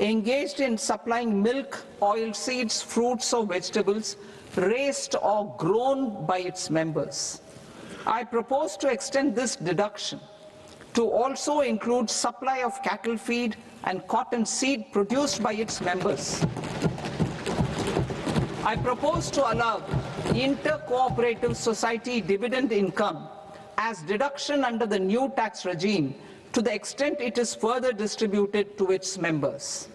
engaged in supplying milk, oilseeds, fruits or vegetables raised or grown by its members. I propose to extend this deduction to also include supply of cattle feed and cotton seed produced by its members. I propose to allow inter-cooperative society dividend income as deduction under the new tax regime to the extent it is further distributed to its members.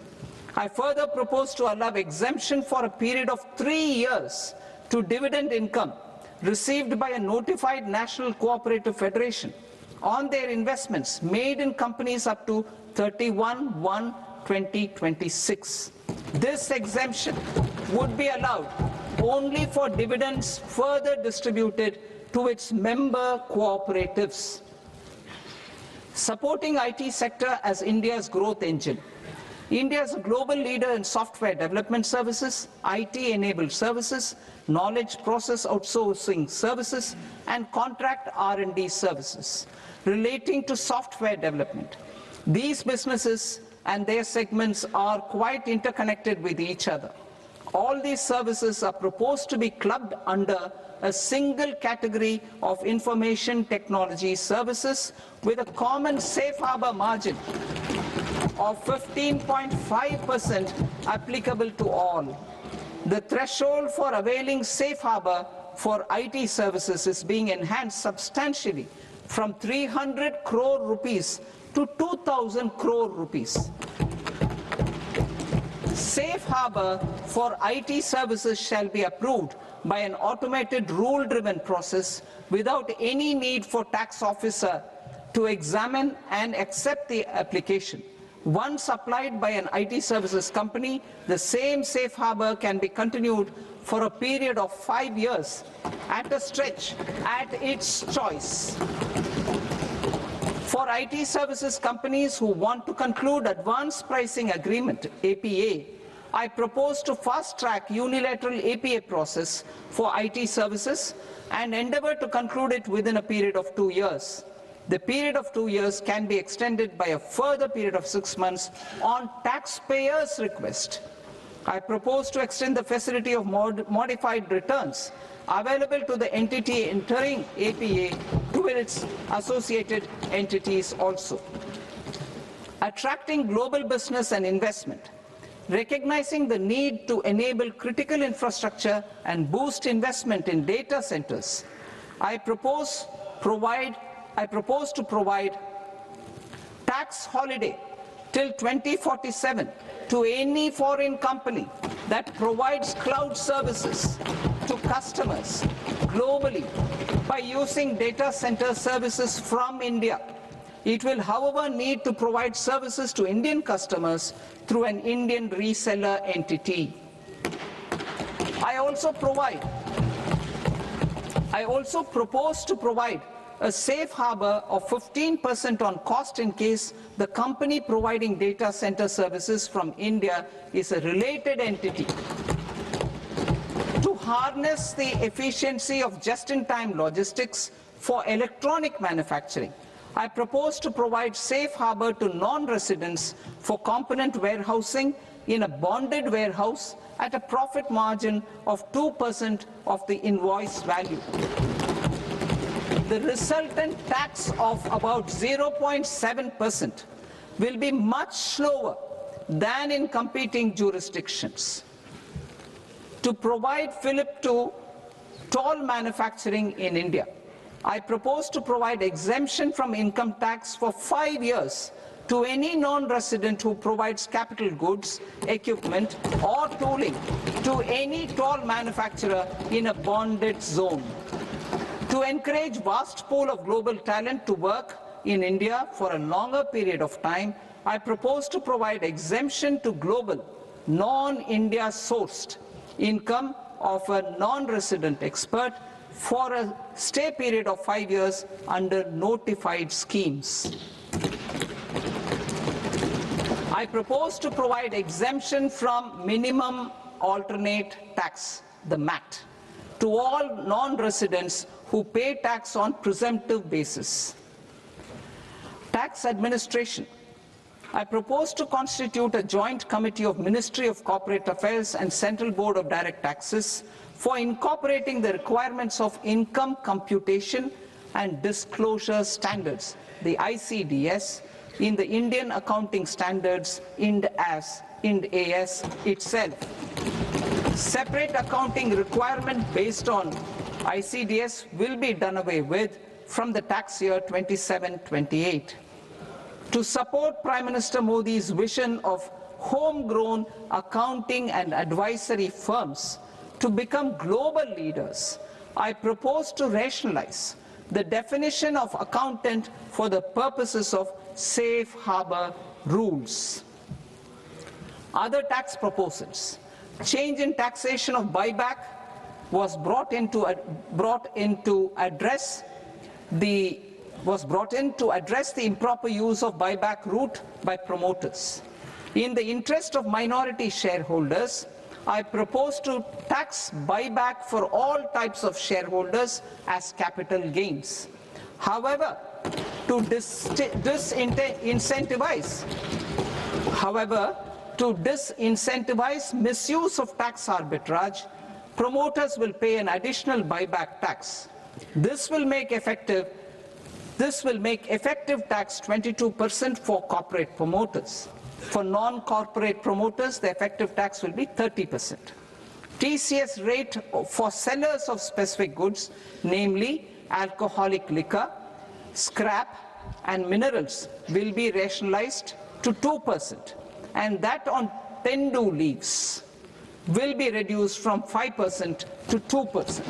I further propose to allow exemption for a period of 3 years to dividend income received by a notified national cooperative federation on their investments made in companies up to 31/1/2026. This exemption would be allowed only for dividends further distributed to its member cooperatives. Supporting IT sector as India's growth engine. India is a global leader in software development services, IT-enabled services, knowledge process outsourcing services, and contract R&D services relating to software development. These businesses and their segments are quite interconnected with each other. All these services are proposed to be clubbed under a single category of information technology services with a common safe harbor margin of 15.5% applicable to all. The threshold for availing safe harbor for IT services is being enhanced substantially from 300 crore rupees to 2,000 crore rupees. Safe harbor for IT services shall be approved by an automated rule-driven process without any need for tax officer to examine and accept the application. Once applied by an IT services company, the same safe harbor can be continued for a period of 5 years at a stretch at its choice. For IT services companies who want to conclude advanced pricing agreement, APA, I propose to fast-track unilateral APA process for IT services and endeavor to conclude it within a period of 2 years. The period of 2 years can be extended by a further period of 6 months on taxpayers' request. I propose to extend the facility of modified returns available to the entity entering APA to its associated entities also. Attracting global business and investment. Recognizing the need to enable critical infrastructure and boost investment in data centers, I propose to provide tax holiday till 2047 to any foreign company that provides cloud services to customers globally by using data center services from India. It will, however, need to provide services to Indian customers through an Indian reseller entity. I also propose to provide a safe harbor of 15% on cost in case the company providing data center services from India is a related entity. To harness the efficiency of just-in-time logistics for electronic manufacturing, I propose to provide safe harbor to non-residents for component warehousing in a bonded warehouse at a profit margin of 2% of the invoice value. The resultant tax of about 0.7% will be much lower than in competing jurisdictions. To provide fillip to toll manufacturing in India, I propose to provide exemption from income tax for 5 years to any non-resident who provides capital goods, equipment, or tooling to any toll manufacturer in a bonded zone. To encourage vast pool of global talent to work in India for a longer period of time, I propose to provide exemption to global, non-India sourced income of a non-resident expert for a stay period of 5 years under notified schemes. I propose to provide exemption from minimum alternate tax, the MAT, to all non-residents who pay tax on presumptive basis. Tax administration. I propose to constitute a joint committee of Ministry of Corporate Affairs and Central Board of Direct Taxes for incorporating the requirements of income computation and disclosure standards, the ICDS, in the Indian Accounting Standards, IND AS itself. Separate accounting requirement based on ICDS will be done away with from the tax year 27-28. To support Prime Minister Modi's vision of homegrown accounting and advisory firms, to become global leaders, I propose to rationalize the definition of accountant for the purposes of safe harbor rules. Other tax proposals. Change in taxation of buyback was brought in to address the improper use of buyback route by promoters. In the interest of minority shareholders, I propose to tax buyback for all types of shareholders as capital gains. However, to disincentivize misuse of tax arbitrage, promoters will pay an additional buyback tax. This will make effective tax 22% for corporate promoters. For non-corporate promoters, the effective tax will be 30%. TCS rate for sellers of specific goods, namely alcoholic liquor, scrap, and minerals, will be rationalized to 2%, and that on tendu leaves will be reduced from 5% to 2%.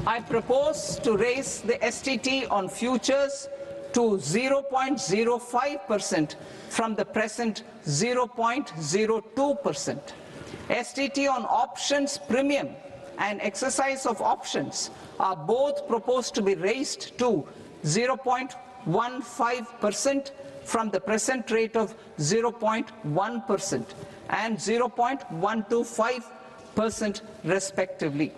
I propose to raise the STT on futures to 0.05% from the present 0.02%. STT on options premium and exercise of options are both proposed to be raised to 0.15% from the present rate of 0.1% and 0.125% respectively.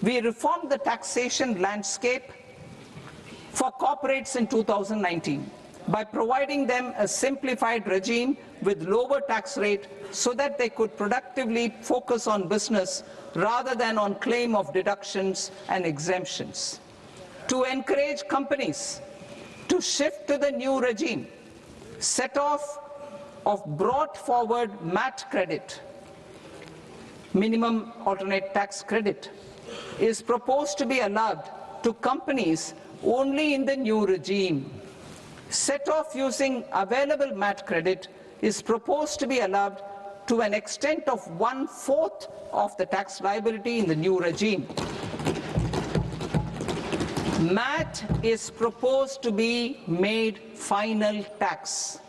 We reformed the taxation landscape for corporates in 2019 by providing them a simplified regime with lower tax rate so that they could productively focus on business rather than on claim of deductions and exemptions. To encourage companies to shift to the new regime, set off of brought forward MAT credit, minimum alternate tax credit, is proposed to be allowed to companies only in the new regime. Set off using available MAT credit is proposed to be allowed to an extent of 1/4 of the tax liability in the new regime. MAT is proposed to be made final tax,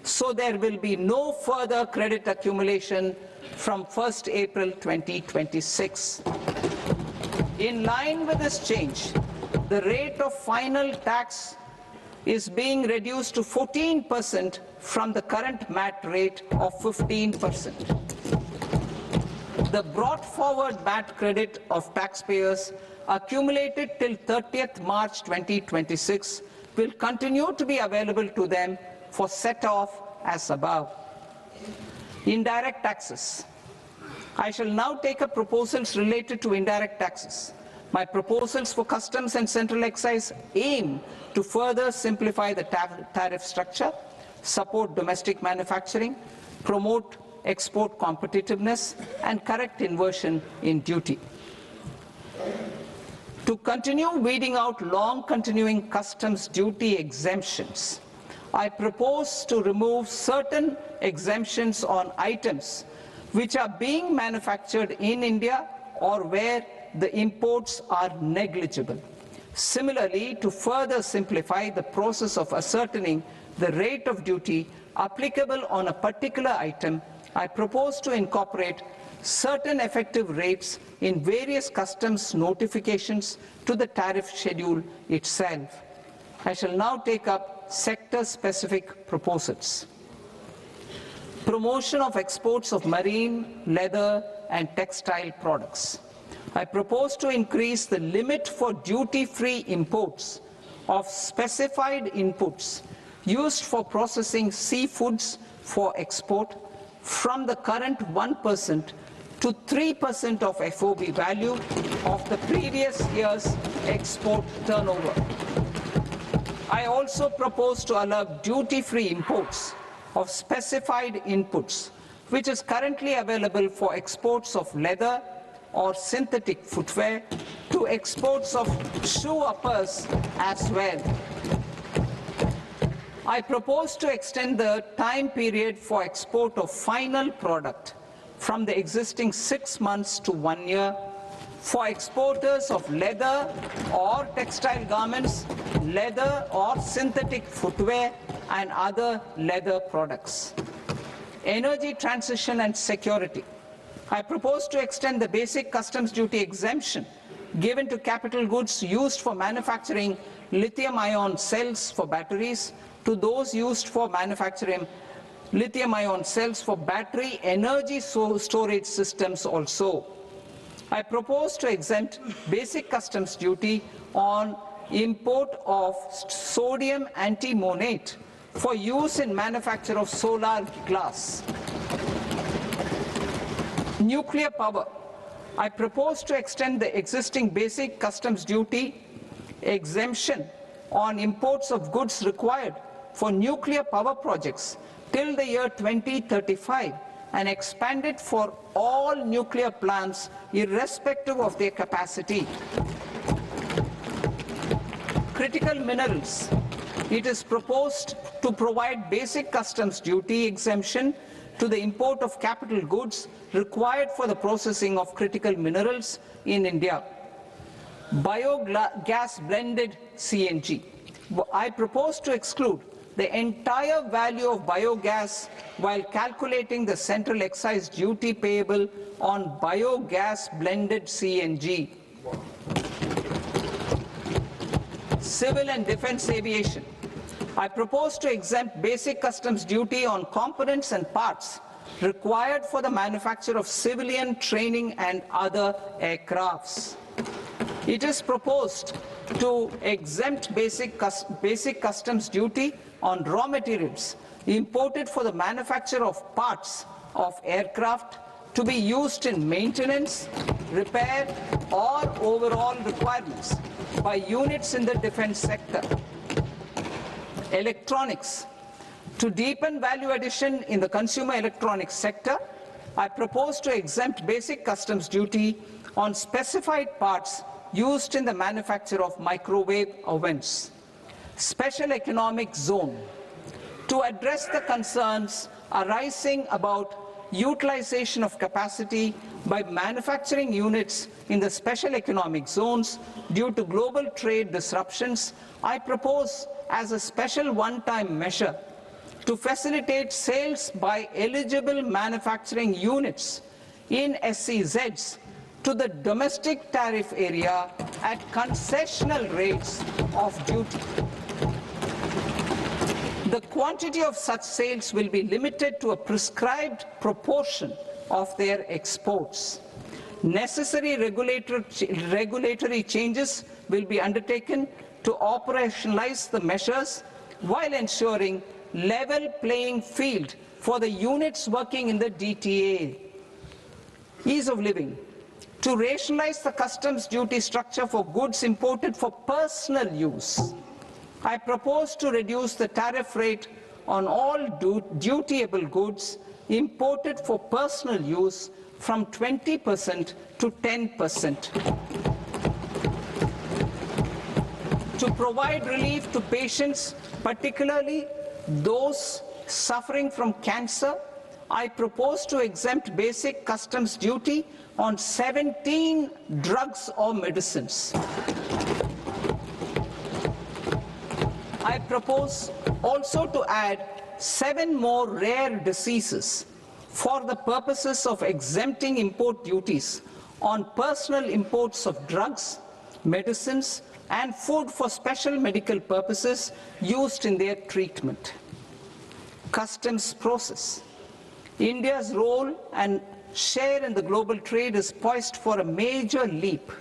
so there will be no further credit accumulation from 1st April 2026. In line with this change, the rate of final tax is being reduced to 14% from the current MAT rate of 15%. The brought forward MAT credit of taxpayers accumulated till 30th March 2026 will continue to be available to them for set-off as above. Indirect taxes. I shall now take up proposals related to indirect taxes. My proposals for customs and central excise aim to further simplify the tariff structure, support domestic manufacturing, promote export competitiveness, and correct inversion in duty. To continue weeding out long continuing customs duty exemptions, I propose to remove certain exemptions on items which are being manufactured in India or where the imports are negligible. Similarly, to further simplify the process of ascertaining the rate of duty applicable on a particular item, I propose to incorporate certain effective rates in various customs notifications to the tariff schedule itself. I shall now take up sector-specific proposals. Promotion of exports of marine, leather, and textile products. I propose to increase the limit for duty-free imports of specified inputs used for processing seafoods for export from the current 1% to 3% of FOB value of the previous year's export turnover. I also propose to allow duty-free imports of specified inputs, which is currently available for exports of leather or synthetic footwear, to exports of shoe uppers as well. I propose to extend the time period for export of final product from the existing 6 months to 1 year for exporters of leather or textile garments, leather or synthetic footwear, and other leather products. Energy transition and security. I propose to extend the basic customs duty exemption given to capital goods used for manufacturing lithium-ion cells for batteries to those used for manufacturing lithium-ion cells for battery energy storage systems also. I propose to exempt basic customs duty on import of sodium antimonate for use in manufacture of solar glass. Nuclear power. I propose to extend the existing basic customs duty exemption on imports of goods required for nuclear power projects till the year 2035 and expand it for all nuclear plants irrespective of their capacity. Critical minerals. It is proposed to provide basic customs duty exemption to the import of capital goods required for the processing of critical minerals in India. Biogas blended CNG. I propose to exclude the entire value of biogas while calculating the central excise duty payable on biogas blended CNG. Civil and defense aviation. I propose to exempt basic customs duty on components and parts required for the manufacture of civilian training and other aircrafts. It is proposed to exempt basic customs duty on raw materials imported for the manufacture of parts of aircraft to be used in maintenance, repair, or overall requirements by units in the defense sector. Electronics. To deepen value addition in the consumer electronics sector, I propose to exempt basic customs duty on specified parts used in the manufacture of microwave ovens. Special economic zone. To address the concerns arising about utilization of capacity by manufacturing units in the special economic zones due to global trade disruptions, I propose as a special one-time measure to facilitate sales by eligible manufacturing units in SEZs to the domestic tariff area at concessional rates of duty. The quantity of such sales will be limited to a prescribed proportion of their exports. Necessary regulatory changes will be undertaken to operationalize the measures while ensuring level playing field for the units working in the DTA. Ease of living. To rationalize the customs duty structure for goods imported for personal use, I propose to reduce the tariff rate on all dutiable goods imported for personal use from 20% to 10%. To provide relief to patients, particularly those suffering from cancer, I propose to exempt basic customs duty on 17 drugs or medicines. I propose also to add 7 more rare diseases for the purposes of exempting import duties on personal imports of drugs, medicines, and food for special medical purposes used in their treatment. Customs process. India's role and share in the global trade is poised for a major leap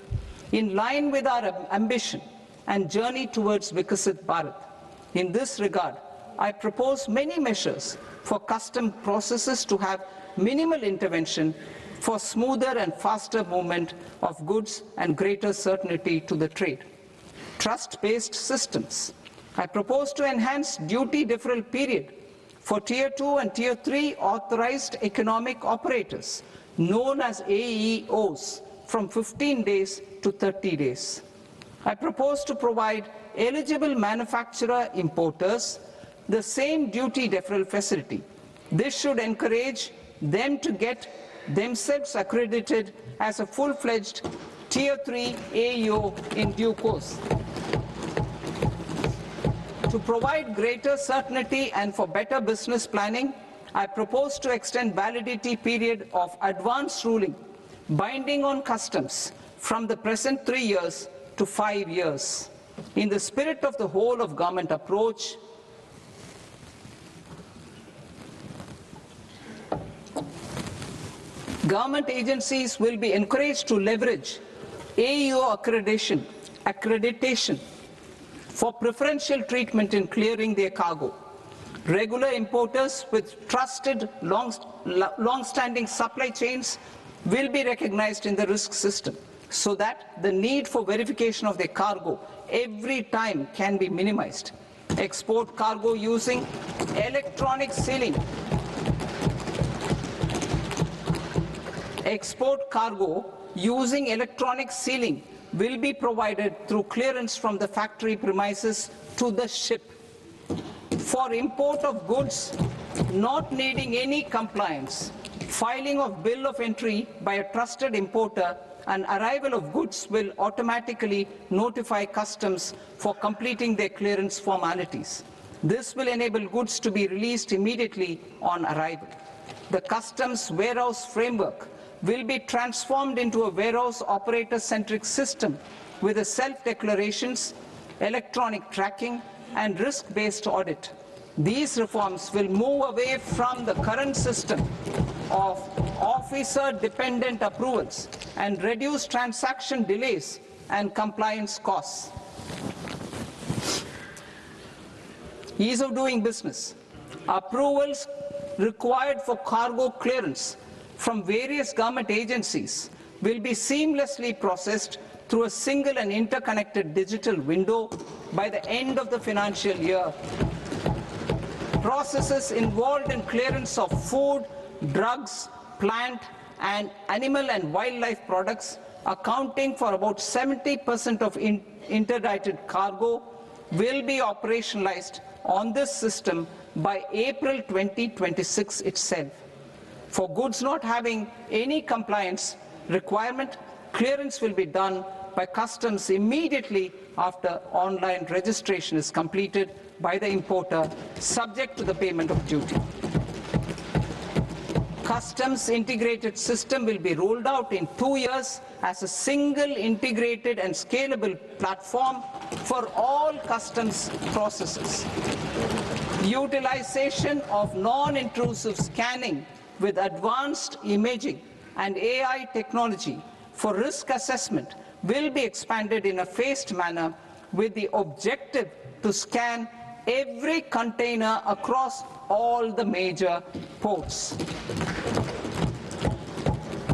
in line with our ambition and journey towards Viksit Bharat. In this regard, I propose many measures for custom processes to have minimal intervention for smoother and faster movement of goods and greater certainty to the trade. Trust-based systems. I propose to enhance duty deferral period for Tier 2 and Tier 3 authorized economic operators, known as AEOs, from 15 days to 30 days. I propose to provide eligible manufacturer importers the same duty deferral facility. This should encourage them to get themselves accredited as a full-fledged Tier 3 AEO in due course. To provide greater certainty and for better business planning, I propose to extend validity period of advance ruling binding on customs from the present 3 years to 5 years. In the spirit of the whole of government approach, government agencies will be encouraged to leverage AEO accreditation for preferential treatment in clearing their cargo. Regular importers with trusted long-standing supply chains will be recognized in the risk system so that the need for verification of their cargo every time can be minimized. Export cargo using electronic sealing. Export cargo using electronic sealing will be provided through clearance from the factory premises to the ship. For import of goods not needing any compliance, filing of bill of entry by a trusted importer and arrival of goods will automatically notify customs for completing their clearance formalities. This will enable goods to be released immediately on arrival. The customs warehouse framework will be transformed into a warehouse operator-centric system with a self-declarations, electronic tracking, and risk-based audit. These reforms will move away from the current system of officer-dependent approvals and reduce transaction delays and compliance costs. Ease of doing business. Approvals required for cargo clearance from various government agencies will be seamlessly processed through a single and interconnected digital window by the end of the financial year. Processes involved in clearance of food, drugs, plant, and animal and wildlife products, accounting for about 70% of interdicted cargo, will be operationalized on this system by April 2026 itself. For goods not having any compliance requirement, clearance will be done by customs immediately after online registration is completed by the importer, subject to the payment of duty. Customs integrated system will be rolled out in 2 years as a single integrated and scalable platform for all customs processes. Utilization of non-intrusive scanning with advanced imaging and AI technology for risk assessment will be expanded in a phased manner with the objective to scan every container across all the major ports.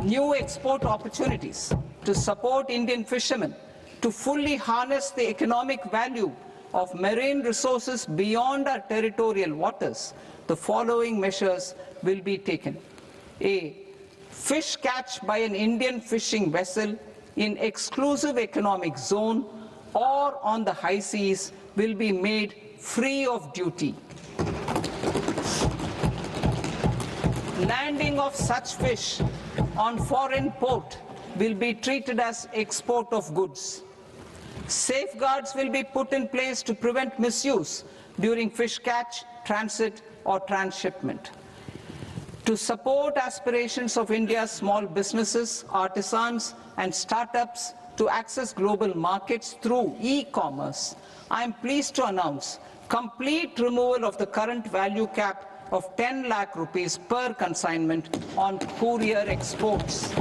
New export opportunities to support Indian fishermen to fully harness the economic value of marine resources beyond our territorial waters. The following measures will be taken. A. Fish catch by an Indian fishing vessel in exclusive economic zone or on the high seas will be made free of duty. Landing of such fish on foreign port will be treated as export of goods. Safeguards will be put in place to prevent misuse during fish catch, transit, or transshipment. To support aspirations of India's small businesses, artisans, and startups to access global markets through e-commerce, I am pleased to announce complete removal of the current value cap of 10 lakh rupees per consignment on courier exports.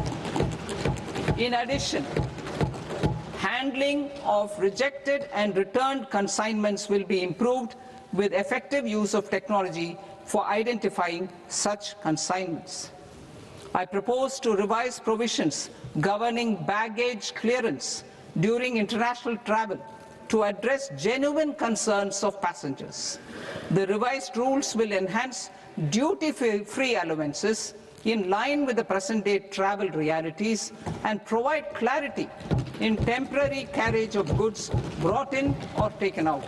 In addition, handling of rejected and returned consignments will be improved with effective use of technology for identifying such consignments. I propose to revise provisions governing baggage clearance during international travel to address genuine concerns of passengers. The revised rules will enhance duty-free allowances in line with the present-day travel realities and provide clarity in temporary carriage of goods brought in or taken out.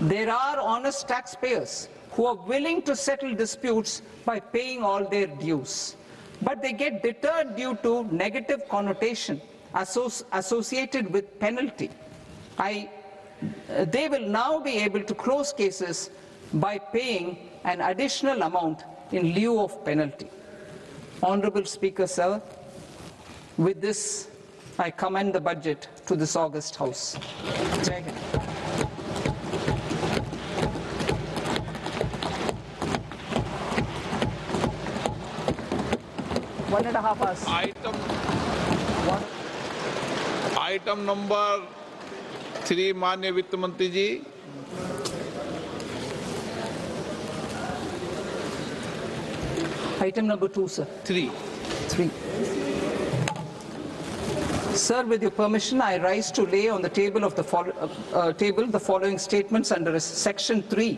There are honest taxpayers who are willing to settle disputes by paying all their dues. but they get deterred due to negative connotation associated with penalty. They will now be able to close cases by paying an additional amount in lieu of penalty. Honorable Speaker, sir, with this, I commend the budget to this august House. Jai Hind. One and a half hours. Item number 3 माननीय वित्त मंत्री जी। Item number 2, sir. 3 Sir, with your permission, I rise to lay on the table of the following statements under Section 3,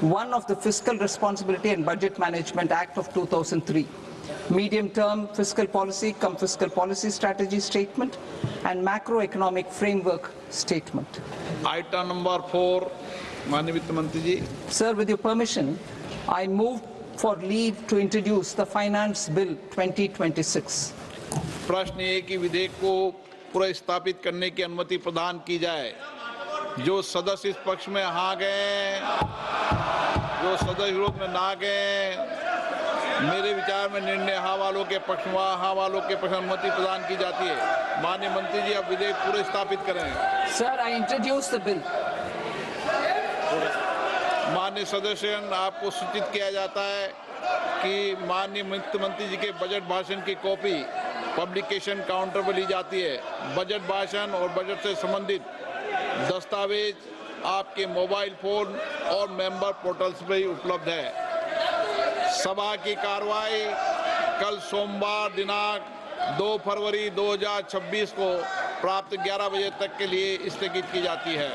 1 of the Fiscal Responsibility and Budget Management Act of 2003. Medium-term fiscal policy, fiscal policy strategy statement, and macroeconomic framework statement. Item number 4 माननीय वित्त मंत्री जी। Sir, with your permission, I move for leave to introduce the Finance Bill 2026. प्रश्न ये कि विधेयक को पुनर्स्थापित करने की अनुमति प्रदान की जाए। जो सदस्य इस पक्ष में हाँ गए, जो सदस्य विरोध में ना गए, मेरे विचार में निर्णय हाँ वालों के पक्ष में, हाँ वालों के पक्ष में अनुमति प्रदान की जाती है। माननीय मंत्री जी, अब विधेयक पूरे स्थापित करें। Sir, I introduce the bill. माननीय सदस्यगण, आपको सूचित किया जाता है कि माननीय वित्त मंत्री जी के बजट भाषण की कॉपी पब्लिकेशन काउंटर पर ली जाती है। बजट भाषण और बजट से संबंधित दस्तावेज आपके मोबाइल फोन और मेंबर पोर्टल्स पर ही उपलब्ध है। सभा की कार्रवाई कल सोमवार दिनांक 2 फरवरी 2026 को प्राप्त 11 बजे तक के लिए स्थगित की जाती है।